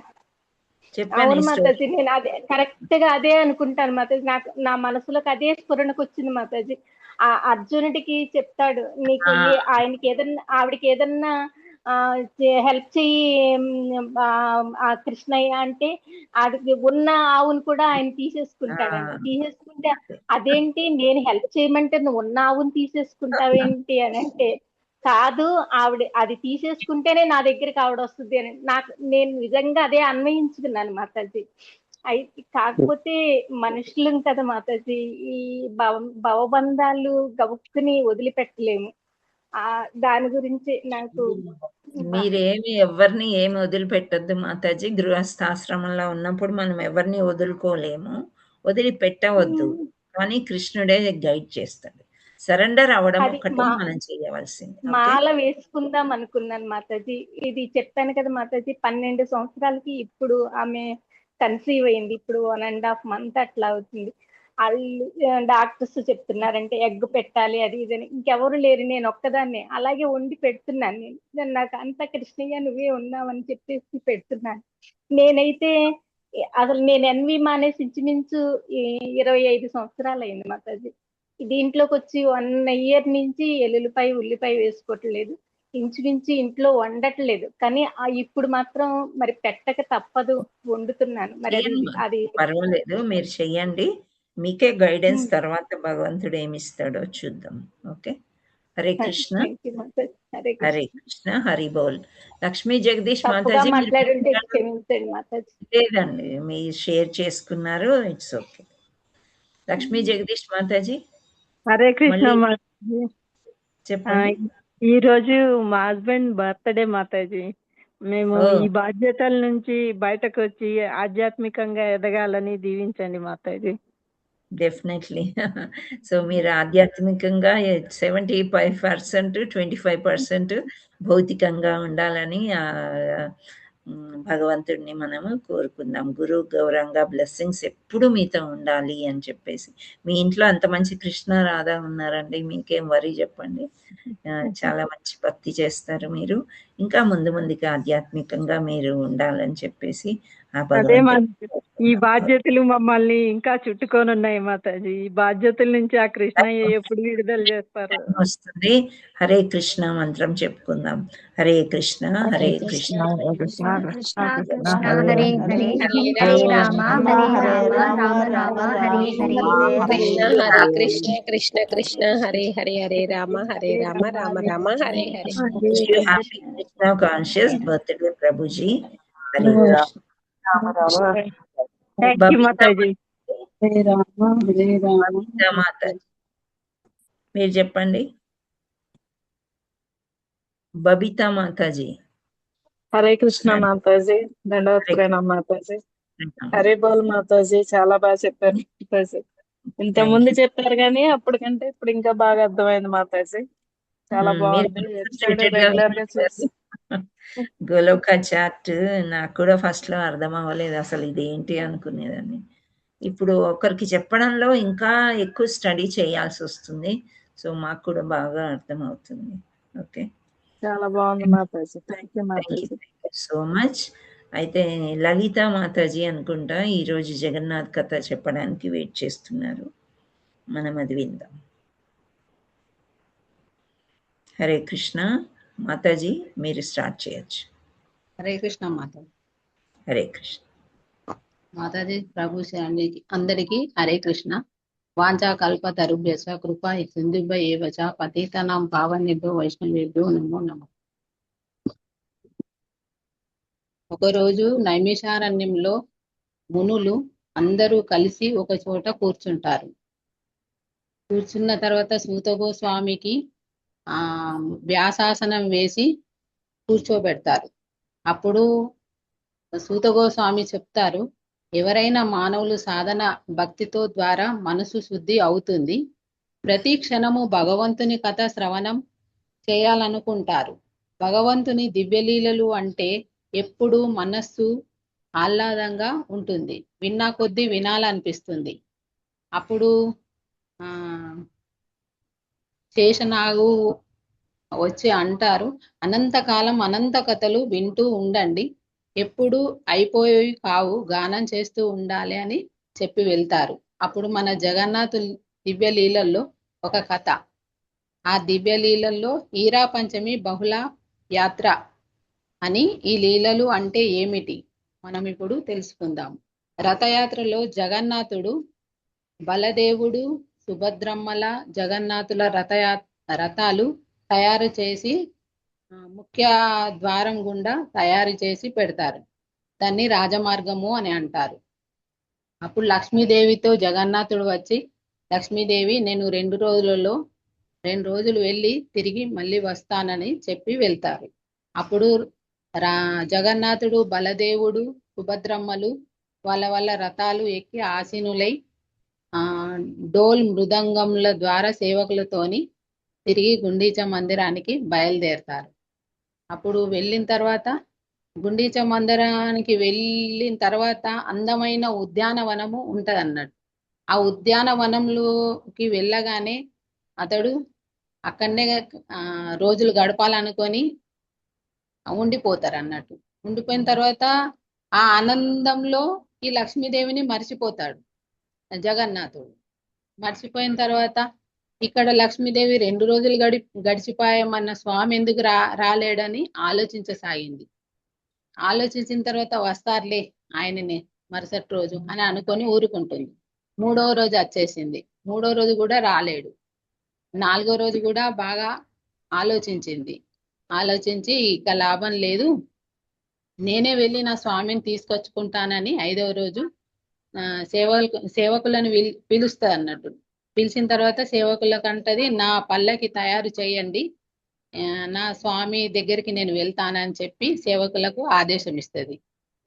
అవును మాతాజీ, నేను అదే కరెక్ట్ గా అదే అనుకుంటాను మాతాజీ. నా మనసులోకి అదే స్ఫురణకు వచ్చింది మాతాజీ. ఆ అర్జునుడికి చెప్తాడు, నీకు ఆయనకి ఏదన్నా, ఆవిడకి ఏదన్నా హెల్ప్ చెయ్యి ఆ కృష్ణయ్య అంటే, అది ఉన్న ఆవును కూడా ఆయన తీసేసుకుంటాడండి. తీసేసుకుంటే అదేంటి, నేను హెల్ప్ చేయమంటే నువ్వు ఉన్న ఆవును తీసేసుకుంటావేంటి అని అంటే, కాదు ఆవిడ అది తీసేసుకుంటేనే నా దగ్గరికి ఆవిడ వస్తుంది అని నేను నిజంగా అదే అన్వయించుకున్నాను మాతాజీ. అయితే కాకపోతే మనుషులం కదా మాతాజీ, ఈ భవబంధాలు గబుక్కుని వదిలిపెట్టలేము. దాని గురించి నాకు మీరేమి ఎవరిని ఏమి వదిలిపెట్టద్దు మాతాజీ. గృహస్థాశ్రమంలో ఉన్నప్పుడు మనం ఎవరిని వదులుకోలేము, వదిలిపెట్టవద్దు. కానీ కృష్ణుడే గైడ్ చేస్తాడు. సరెండర్ అవడం ఒక్కటే మనం చేయవలసింది. మాల వేసుకుందాం అనుకున్నాను మాతాజీ. ఇది చెప్పాను కదా మాతాజీ, 12 సంవత్సరాలకి ఇప్పుడు ఆమె కన్సీవ్ అయింది. ఇప్పుడు 1.5 month అట్లా అవుతుంది. వాళ్ళు డాక్టర్స్ చెప్తున్నారంటే ఎగ్ పెట్టాలి అది ఇదని. ఇంకెవరు లేరు, నేను ఒక్కదాన్నే అలాగే వండి పెడుతున్నాను. నేను నాకు అంత కృష్ణయ్య నువ్వే ఉన్నావని చెప్పేసి పెడుతున్నాను. నేనైతే అసలు నేను ఎన్వి మానేసి ఇంచుమించు 25 సంవత్సరాలు అయింది మాతాజీ. దీంట్లోకి వచ్చి 1 year నుంచి ఎల్లుల్లిపాయ ఉల్లిపాయ వేసుకోవట్లేదు, ఇంచుమించు ఇంట్లో వండట్లేదు. కానీ ఇప్పుడు మాత్రం మరి పెట్టక తప్పదు, వండుతున్నాను. మరి అది పర్వాలేదు, మీరు చెయ్యండి. మీకే గైడెన్స్ తర్వాత భగవంతుడు ఏమిస్తాడో చూద్దాం. ఓకే, హరే కృష్ణ. హరే కృష్ణ, హరి బోల్. లక్ష్మీ జగదీష్ మాతాజీ, లేదండి మీరు షేర్ చేసుకున్నారు, ఇట్స్ ఓకే. లక్ష్మీ జగదీష్ మాతాజీ. హరే కృష్ణ మాతాజీ. చెప్పండి. ఈ రోజు మా హస్బెండ్ బర్త్డే మాతాజీ. మేము ఈ బాధ్యతల నుంచి బయటకు వచ్చి ఆధ్యాత్మికంగా ఎదగాలని దీవించండి మాతాజీ. డెఫినెట్లీ. సో మీరు ఆధ్యాత్మికంగా 75%, 25% భౌతికంగా ఉండాలని భగవంతుడిని మనము కోరుకుందాం. గురు గౌరంగా బ్లెస్సింగ్స్ ఎప్పుడు మీతో ఉండాలి అని చెప్పేసి. మీ ఇంట్లో అంత మంచి కృష్ణ రాధా ఉన్నారండి, మీకేం వరీ చెప్పండి. చాలా మంచి భక్తి చేస్తారు మీరు. ఇంకా ముందుగా ఆధ్యాత్మికంగా మీరు ఉండాలని చెప్పేసి ఆ అదే భగవంతుడు ఈ బాధ్యతలు మమ్మల్ని ఇంకా చుట్టుకొని ఉన్నాయి మాతాజీ. ఈ బాధ్యతల నుంచి ఆ కృష్ణయ్య ఎప్పుడు విడుదల చేస్తారు? వస్తుంది. హరే కృష్ణ మంత్రం చెప్పుకుందాం. Hare Krishna Hare Krishna Hare Krishna Krishna Krishna Krishna Hare Hare Hare Hare Hare Rama Rama Hare Hare Rama Rama Rama Rama Rama Hare Hare Hare Krishna Hare Hare Krishna Krishna Krishna Hare Hare Hare Rama Rama Rama Hare Hare. Wish you happy Krishna conscious birthday, Prabhuji. Hare Krishna. Thank you Babita Mataji. Babita Mataji. మీరు చెప్పండి. బబితా మాతాజీ. హరే కృష్ణ మాతాజీ, దండవత్ హరే ప్రణామ్ మాతాజీ. కృష్ణ. హరే బోల్ మాతాజీ, చాలా బాగా చెప్పారు మాతాజీ. ఇంత Thank ముందు you. చెప్పారు కానీ అప్పటికంటే ఇప్పుడు ఇంకా బాగా అర్థమైంది మాతాజీ. చాలా మీరు బాగుంది. ఎపిసోడ్ concentrated గా రెగ్యులర్ గా వింటున్నారు. చూసి గోలోక చాట్ నాకు కూడా ఫస్ట్ లో అర్థం అవ్వలేదు, అసలు ఇదేంటి అనుకునేదాన్ని. ఇప్పుడు ఒకరికి చెప్పడంలో ఇంకా ఎక్కువ స్టడీ చేయాల్సి వస్తుంది. సో మాకు కూడా బాగా అర్థం అవుతుంది. ఓకే, చాలా బాగుంది Mataji. Thank you thank you Mataji. So much. అయితే లలిత మాతాజీ అనుకుంటా ఈరోజు జగన్నాథ్ కథ చెప్పడానికి వెయిట్ చేస్తున్నారు. మనం అది విందాం. హరే కృష్ణ మాతాజీ, మీరు స్టార్ట్ చేయొచ్చు. హరే కృష్ణ మాతాజీ. హరే కృష్ణ మాతాజీ ప్రభు అందరికి హరే కృష్ణ. వాంఛా కల్ప తరుభ్యస కృపా సింధుభ్య ఏవచ పతితనాం పావనేభ్యో వైష్ణవేభ్యో నమో నమః. ఒకరోజు నైమిషారణ్యంలో మునులు అందరూ కలిసి ఒక చోట కూర్చుంటారు. కూర్చున్న తర్వాత సూత గోస్వామికి వ్యాసాసనం వేసి కూర్చోబెడతారు. అప్పుడు సూత గోస్వామి చెప్తారు, ఎవరైనా మానవులు సాధన భక్తితో ద్వారా మనసు శుద్ధి అవుతుంది. ప్రతి క్షణము భగవంతుని కథ శ్రవణం చేయాలనుకుంటారు. భగవంతుని దివ్యలీలలు అంటే ఎప్పుడు మనస్సు ఆహ్లాదంగా ఉంటుంది, విన్నా కొద్దీ వినాలనిపిస్తుంది. అప్పుడు శేషనాగు వచ్చి అంటారు, అనంతకాలం అనంత కథలు వింటూ ఉండండి, ఎప్పుడు అయిపోయేవి కావు, గానం చేస్తూ ఉండాలి అని చెప్పి వెళ్తారు. అప్పుడు మన జగన్నాథ్ దివ్య లీలల్లో ఒక కథ. ఆ దివ్య లీలల్లో హీరా పంచమి బహుళ యాత్ర అని, ఈ లీలలు అంటే ఏమిటి మనం ఇప్పుడు తెలుసుకుందాం. రథయాత్రలో జగన్నాథుడు, బలదేవుడు, సుభద్రమ్మల జగన్నాథుల రథాలు తయారు చేసి ముఖ్య ద్వారం గుండా తయారు చేసి పెడతారు. దాన్ని రాజమార్గము అని అంటారు. అప్పుడు లక్ష్మీదేవితో జగన్నాథుడు వచ్చి, లక్ష్మీదేవి నేను 2 రోజులు వెళ్ళి తిరిగి మళ్ళీ వస్తానని చెప్పి వెళ్తారు. అప్పుడు జగన్నాథుడు, బలదేవుడు, సుభద్రమ్మలు వాళ్ళ రథాలు ఎక్కి ఆసీనులై డోల్ మృదంగముల ద్వారా సేవకులతోని తిరిగి గుండీచ మందిరానికి బయలుదేరతారు. అప్పుడు వెళ్ళిన తర్వాత గుండీచ మందిరానికి వెళ్ళిన తర్వాత అందమైన ఉద్యానవనము ఉంటది అన్నట్టు. ఆ ఉద్యానవనంలోకి వెళ్ళగానే అతడు అక్కడనే రోజులు గడపాలనుకొని ఉండిపోతారు అన్నట్టు. ఉండిపోయిన తర్వాత ఆ ఆనందంలో ఈ లక్ష్మీదేవిని మర్చిపోతాడు జగన్నాథుడు. మర్చిపోయిన తర్వాత ఇక్కడ లక్ష్మీదేవి 2 రోజులు గడిచిపోయామన్న స్వామి ఎందుకు రాలేడని ఆలోచించసాగింది. ఆలోచించిన తర్వాత వస్తారులే ఆయననే మరుసటి రోజు అని అనుకొని ఊరుకుంటుంది. 3వ రోజు వచ్చేసింది. 3వ రోజు కూడా రాలేడు. 4వ రోజు కూడా బాగా ఆలోచించింది. ఆలోచించి ఇక లాభం లేదు, నేనే వెళ్ళి నా స్వామిని తీసుకొచ్చుకుంటానని 5వ రోజు సేవకులను పిలుస్తా అన్నట్టు. పిలిచిన తర్వాత సేవకులకంటది, నా పల్లకి తయారు చేయండి, నా స్వామి దగ్గరికి నేను వెళ్తానని చెప్పి సేవకులకు ఆదేశం ఇస్తుంది.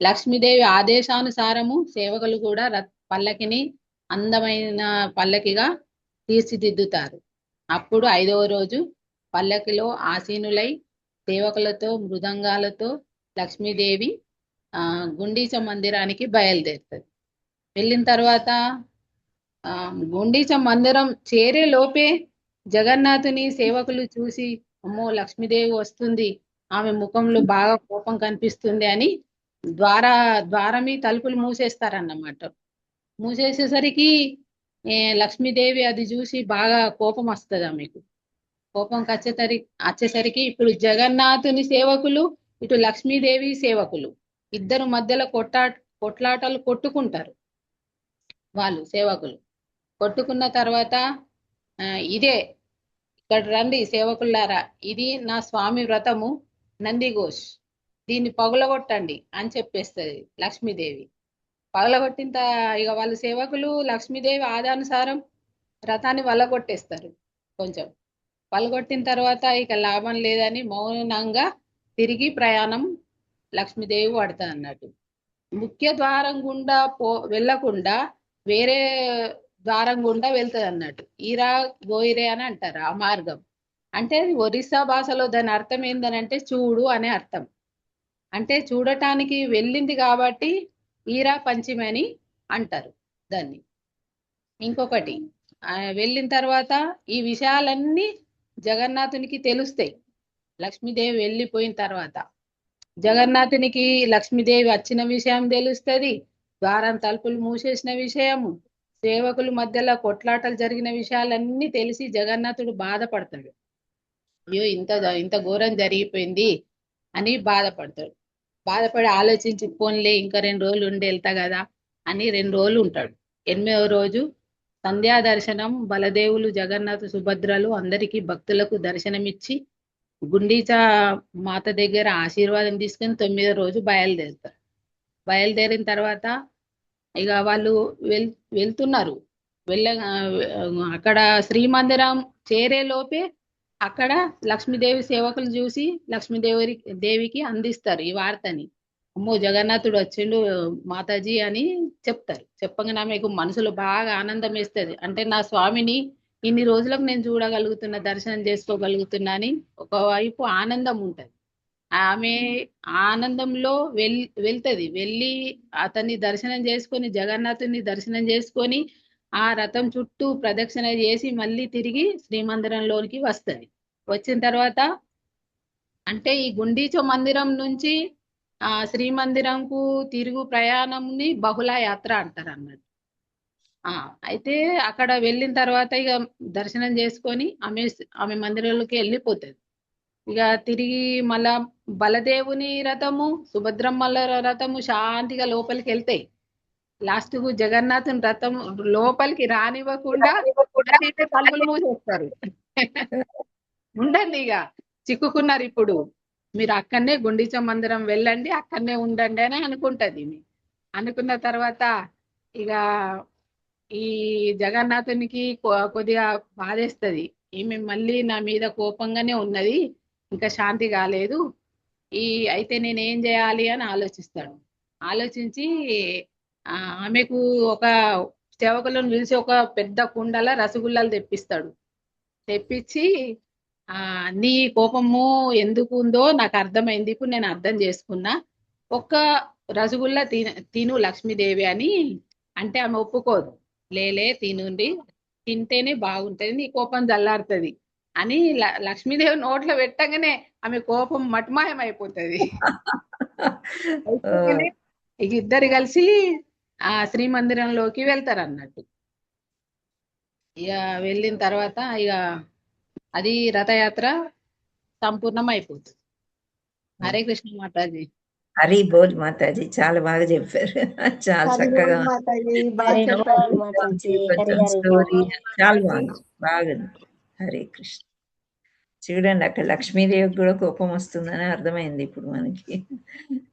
లక్ష్మీదేవి ఆదేశానుసారము సేవకులు కూడా పల్లకిని అందమైన పల్లకిగా తీర్చిదిద్దుతారు. అప్పుడు 5వ రోజు పల్లకిలో ఆసీనులై సేవకులతో మృదంగాలతో లక్ష్మీదేవి గుండీచ మందిరానికి బయలుదేరుతుంది. వెళ్ళిన తర్వాత గుండీచ మందిరం చేరే లోపే జగన్నాథుని సేవకులు చూసి, అమ్మో లక్ష్మీదేవి వస్తుంది, ఆమె ముఖంలో బాగా కోపం కనిపిస్తుంది అని ద్వారమి తలుపులు మూసేస్తారన్నమాట. మూసేసేసరికి లక్ష్మీదేవి అది చూసి బాగా కోపం వస్తుంది ఆమెకు. కోపం వచ్చేసరికి ఇప్పుడు జగన్నాథుని సేవకులు, ఇటు లక్ష్మీదేవి సేవకులు ఇద్దరు మధ్యలో కొట్లాటలు కొట్టుకుంటారు. వాళ్ళు సేవకులు కొట్టుకున్న తర్వాత ఇదే ఇక్కడ రండి సేవకులారా, ఇది నా స్వామి వ్రతము నందిఘోష్, దీన్ని పగులగొట్టండి అని చెప్పేస్తుంది లక్ష్మీదేవి. పగలగొట్టిన ఇక వాళ్ళు సేవకులు లక్ష్మీదేవి ఆదానుసారం రథాన్ని వల్లగొట్టేస్తారు. కొంచెం వల్లగొట్టిన తర్వాత ఇక లాభం లేదని మౌనంగా తిరిగి ప్రయాణం లక్ష్మీదేవి పడుతుంది అన్నట్టు. ముఖ్య ద్వారం గుండా వెళ్ళకుండా వేరే ద్వారం గుండా వెళ్తుంది అన్నట్టు. ఈరా గోయిరే అని అంటారు ఆ మార్గం. అంటే ఒరిస్సా భాషలో దాని అర్థం ఏందనంటే చూడు అనే అర్థం. అంటే చూడటానికి వెళ్ళింది కాబట్టి ఈరా పంచమి అని అంటారు దాన్ని. ఇంకొకటి వెళ్ళిన తర్వాత ఈ విషయాలన్నీ జగన్నాథునికి తెలుస్తాయి. లక్ష్మీదేవి వెళ్ళిపోయిన తర్వాత జగన్నాథునికి లక్ష్మీదేవి వచ్చిన విషయం తెలుస్తుంది, ద్వారం తలుపులు మూసేసిన విషయము, సేవకుల మధ్యలో కొట్లాటలు జరిగిన విషయాలన్నీ తెలిసి జగన్నాథుడు బాధపడతాడు. అయ్యో ఇంత ఘోరం జరిగిపోయింది అని బాధపడతాడు. బాధపడి ఆలోచించి పోన్లే ఇంకా 2 రోజులు ఉండి వెళ్తా కదా అని 2 రోజులు ఉంటాడు. 8వ రోజు సంధ్యా దర్శనం, బలదేవులు జగన్నాథ సుభద్రలు అందరికీ భక్తులకు దర్శనమిచ్చి గుండీచా మాత దగ్గర ఆశీర్వాదం తీసుకొని 9వ రోజు బయలుదేరుతారు. బయలుదేరిన తర్వాత ఇక వాళ్ళు వెళ్తున్నారు. అక్కడ శ్రీమందిరం చేరే లోపే అక్కడ లక్ష్మీదేవి సేవకులు చూసి దేవికి అందిస్తారు ఈ వార్తని. అమ్మో జగన్నాథుడు వచ్చిండు మాతాజీ అని చెప్తారు. చెప్పగానే ఆమెకు మనసులో బాగా ఆనందం వేస్తుంది. అంటే నా స్వామిని ఇన్ని రోజులకు నేను చూడగలుగుతున్నా, దర్శనం చేసుకోగలుగుతున్నా అని ఒకవైపు ఆనందం ఉంటుంది. ఆమె ఆనందంలో వెళ్తుంది. వెళ్ళి అతన్ని దర్శనం చేసుకొని, జగన్నాథుని దర్శనం చేసుకొని ఆ రథం చుట్టూ ప్రదక్షిణ చేసి మళ్ళీ తిరిగి శ్రీమందిరంలోనికి వస్తుంది. వచ్చిన తర్వాత అంటే ఈ గుండీచ మందిరం నుంచి శ్రీమందిరంకు తిరుగు ప్రయాణంని బహుళ యాత్ర అంటారు అన్నట్టు. అయితే అక్కడ వెళ్ళిన తర్వాత ఇక దర్శనం చేసుకొని ఆమె మందిరంలోకి వెళ్ళిపోతుంది. ఇక తిరిగి మళ్ళా బలదేవుని రథము, సుభద్రమ్మల రథము శాంతిగా లోపలికి వెళ్తాయి. లాస్ట్ కు జగన్నాథుని రథం లోపలికి రానివ్వకుండా తలుపులు మూసేస్తారు. ఉండండి ఇక చిక్కుకున్నారు, ఇప్పుడు మీరు అక్కడనే గుండీచ మందిరం వెళ్ళండి, అక్కడనే ఉండండి అని అనుకుంటది. అనుకున్న తర్వాత ఇక ఈ జగన్నాథునికి కొద్దిగా బాధేస్తుంది. ఈమె మళ్ళీ నా మీద కోపంగానే ఉన్నది, ఇంకా శాంతి కాలేదు, అయితే నేనేం చేయాలి అని ఆలోచిస్తాడు. ఆలోచించి ఆమెకు ఒక సేవకులను పిలిచి ఒక పెద్ద కుండల రసగుల్లాలు తెప్పిస్తాడు. తెప్పించి నీ కోపము ఎందుకు ఉందో నాకు అర్థమైంది, ఇప్పుడు నేను అర్థం చేసుకున్నా, ఒక్క రసగుల్లా తిను లక్ష్మీదేవి అని అంటే ఆమె ఒప్పుకోదు. లేలే తినుండి, తింటేనే బాగుంటది, నీ కోపం చల్లారుతుంది అని లక్ష్మీదేవి నోట్లో పెట్టగానే ఆమె కోపం మటుమాయం అయిపోతుంది. ఇక ఇద్దరు కలిసి శ్రీమందిరంలోకి వెళ్తారు అన్నట్టు. ఇక వెళ్ళిన తర్వాత ఇక అది రథయాత్ర సంపూర్ణం అయిపోతుంది. హరే కృష్ణ మాతాజీ. హరి బోల్ మాతాజీ, చాలా బాగా చెప్పారు. చాలా చక్కగా స్టోరీ చాలా బాగుంది. హరే కృష్ణ. చూడండి అక్కడ లక్ష్మీదేవికి కూడా కోపం వస్తుందని అర్థమైంది ఇప్పుడు మనకి.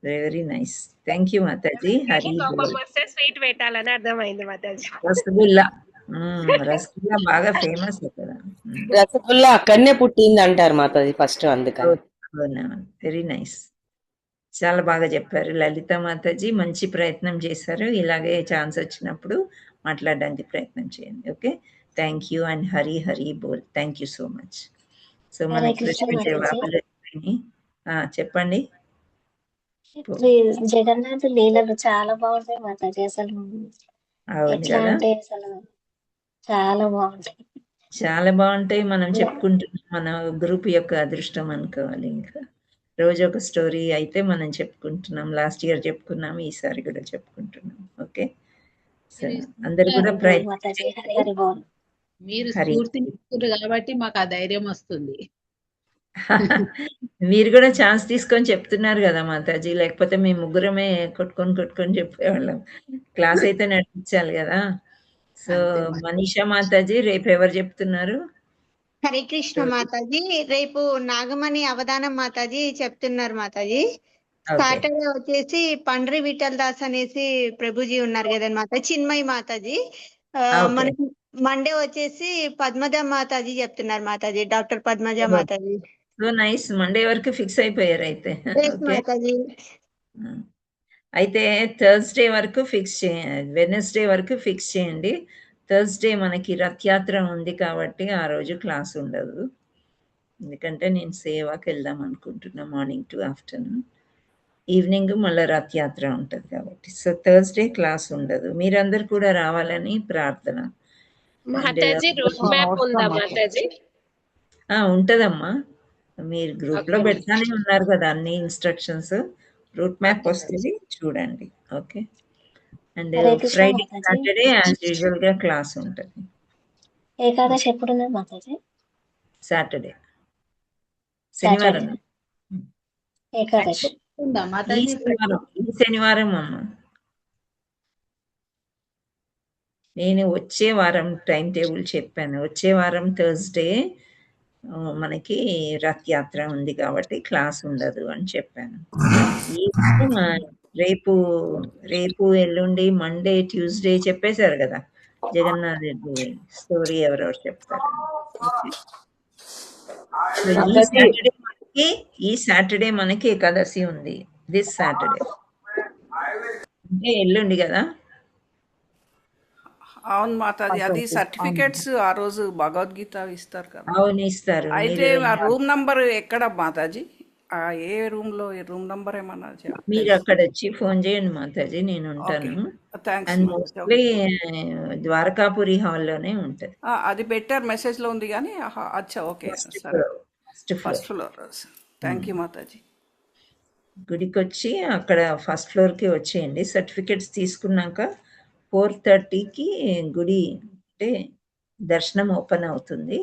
Very nice. Thank you Mataji. Hari బోల్. స్వీట్ పెట్టాలని అర్థమైంది మాతాజీ. రసగుల్లా రసగుల్లా బాగా ఫేమస్ కదా. రసగుల్లా అక్కడనే పుట్టింది అంటారు మాతాజీ ఫస్ట్, అందుకని. Very nice. చాలా బాగా చెప్పారు లలిత మాతాజీ. మంచి ప్రయత్నం చేశారు. ఇలాగే ఛాన్స్ వచ్చినప్పుడు మాట్లాడడానికి ప్రయత్నం చేయండి. Okay, thank you. And Hari Hari boll. Thank you so much. So మనకి చెప్పండి. జగన్నాథ్ లీలలు చాలా బాగుంటాయి మాతాజీ. అసలు ఎట్లా అంటే అసలు చాలా బాగుంటాయి, చాలా బాగుంటాయి. మనం చెప్పుకుంటున్నాం, మన గ్రూప్ యొక్క అదృష్టం అనుకోవాలి. ఇంకా రోజు ఒక స్టోరీ అయితే మనం చెప్పుకుంటున్నాం. లాస్ట్ ఇయర్ చెప్పుకున్నాం, ఈసారి కూడా చెప్పుకుంటున్నాం. ఓకే, సరే అందరు కూడా ప్రయత్నం చేయండి. మీరు హరి స్ఫూర్తినిస్తున్నారు కాబట్టి మాకు ఆ ధైర్యం వస్తుంది. మీరు కూడా ఛాన్స్ తీసుకొని చెప్తున్నారు కదా మాతాజీ, లేకపోతే మేము ముగ్గురమే కొట్టుకొని చెప్పేవాళ్ళం. క్లాస్ అయితే నడిపించాలి కదా. సో మనీషా మాతాజీ రేపు ఎవరు చెప్తున్నారు? హరే కృష్ణ మాతాజీ, రేపు నాగమణి అవధానం మాతాజీ చెప్తున్నారు మాతాజీ. సాటర్డే వచ్చేసి పండ్రి విఠల్ దాస్ అనేసి ప్రభుజీ ఉన్నారు కదండి మాతాజీ, చిన్మయి మాతాజీ. మనకి మండే వచ్చేసి పద్మజ మాతాజీ చెప్తున్నారు Mataji, doctor Padmaja Mataji. So nice, Monday వరకు ఫిక్స్ అయిపోయారు అయితే. మాతాజీ అయితే థర్స్డే వరకు ఫిక్స్ చేయండి, వెడ్నెస్డే వరకు ఫిక్స్ చేయండి. థర్స్డే మనకి రథయాత్ర ఉంది కాబట్టి ఆ రోజు క్లాస్ ఉండదు, ఎందుకంటే నేను సేవాకి వెళ్దాం అనుకుంటున్నా మార్నింగ్ టు ఆఫ్టర్నూన్. ఈవినింగ్ మళ్ళీ రథయాత్ర ఉంటుంది కాబట్టి సో థర్స్డే క్లాస్ ఉండదు. మీరందరు కూడా రావాలని ప్రార్థన. ఉంటదమ్మా, మీరు గ్రూప్ లో పెడతానే ఉన్నారు కదా అన్ని ఇన్స్ట్రక్షన్స్. రూట్ మ్యాప్ వస్తుంది చూడండి. Okay, and Friday Saturday as usual గా క్లాస్ ఉంటుంది. ఏకాదశి ఎప్పుడు ఉన్నది మాతాజీ? సాటర్డే, శనివారం. ఏకాదశి ఈ శనివారం అమ్మ. నేను వచ్చే వారం టైం టేబుల్ చెప్పాను. వచ్చే వారం థర్స్డే మనకి రథయాత్ర ఉంది కాబట్టి క్లాస్ ఉండదు అని చెప్పాను. రేపు ఎల్లుండి మండే ట్యూస్డే చెప్పేశారు కదా జగన్నాథ్ రెడ్డి స్టోరీ ఎవరెవరు చెప్తారు. ఈ సాటర్డే మనకి ఏకాదశి ఉంది, దిస్ సాటర్డే అంటే ఎల్లుండి కదా. అవును మాతాజీ, అది సర్టిఫికేట్స్ ఆ రోజు భగవద్గీత ఇస్తారు కదా. అవును ఇస్తారు. అయితే ఆ రూమ్ నంబర్ ఎక్కడ మాతాజీ? ఏ రూమ్ లో, రూమ్ నంబర్ ఏమన్నా మీరు అక్కడ వచ్చి ఫోన్ చేయండి మాతాజీ, నేను ఉంటాను. అండ్ మోస్ట్లీ ద్వారకాపురి హాల్లోనే ఉంటుంది. అది బెటర్ మెసేజ్ లో ఉంది కానీ. అచ్చా, okay, first floor. Thank you Mataji. గుడికి వచ్చి అక్కడ ఫస్ట్ ఫ్లోర్కి వచ్చేయండి. సర్టిఫికెట్స్ తీసుకున్నాక 4:30కి గుడి అంటే దర్శనం ఓపెన్ అవుతుంది.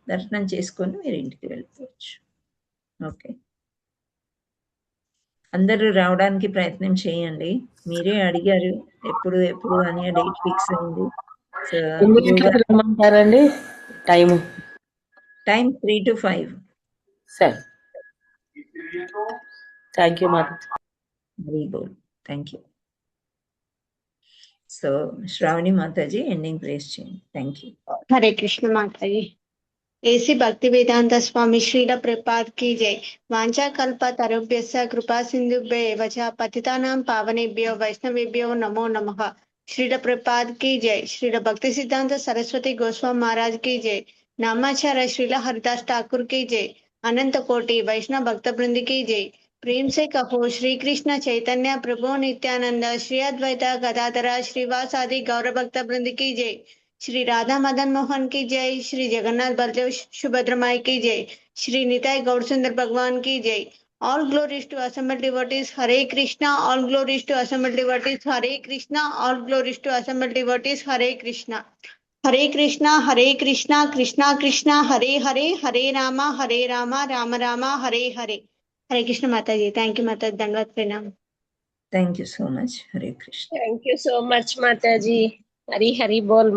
దర్శనం చేసుకొని మీరు ఇంటికి వెళ్ళిపోవచ్చు. ఓకే, అందరూ రావడానికి ప్రయత్నం చేయండి. మీరే అడిగారు ఎప్పుడు అని, డేట్ ఫిక్స్ అయింది. రమ్మంటారండి టైం 3 to 5. సరే, thank you Mata. Very good, thank you. So Shravani Mataji ending prayers చేయండి. Thank you. Hare Krishna Mataji. AC Bhakti Vedanta స్వామి శ్రీల ప్రభుపాద్ की जय. वांछा कल्प तरुभ्यस्य कृपा सिंधुभ्यो एव च पतितानां पावनेभ्यो वैष्णवेभ्यो नमो नमः. श्रील ప్రభుపాద్ की जय. श्रील भक्ति सिद्धांत सरस्वती गोस्वामी महाराज की जय. नामाचार्य श्रील हरिदास ठाकुर की जय. अनंत कोटि वैष्णव भक्त वृंद की जय. प्रेम से कहो श्री कृष्ण चैतन्य प्रभु नित्यानंद श्री अद्वैत गदाधर श्रीवासादि गौर भक्त वृंद की जय. श्री राधा मदन मोहन की जय. श्री जगन्नाथ बलदेव सुभद्रा माई की जय. श्री निताई गौर सुंदर भगवान की जय. All glories to assembled devotees. Hare Krishna. All glories to assembled devotees. Hare Krishna. All glories to assembled devotees. Hare Krishna. Hare Krishna. Hare Krishna. Krishna Krishna. Hare Hare. Hare Rama. Hare Rama. Rama Rama. Hare Hare. Hare Krishna Mataji. Thank you Mataji. Dandavat pranam. Thank you so much. Hare Krishna. Thank you so much Mataji. Hari Hari Bol.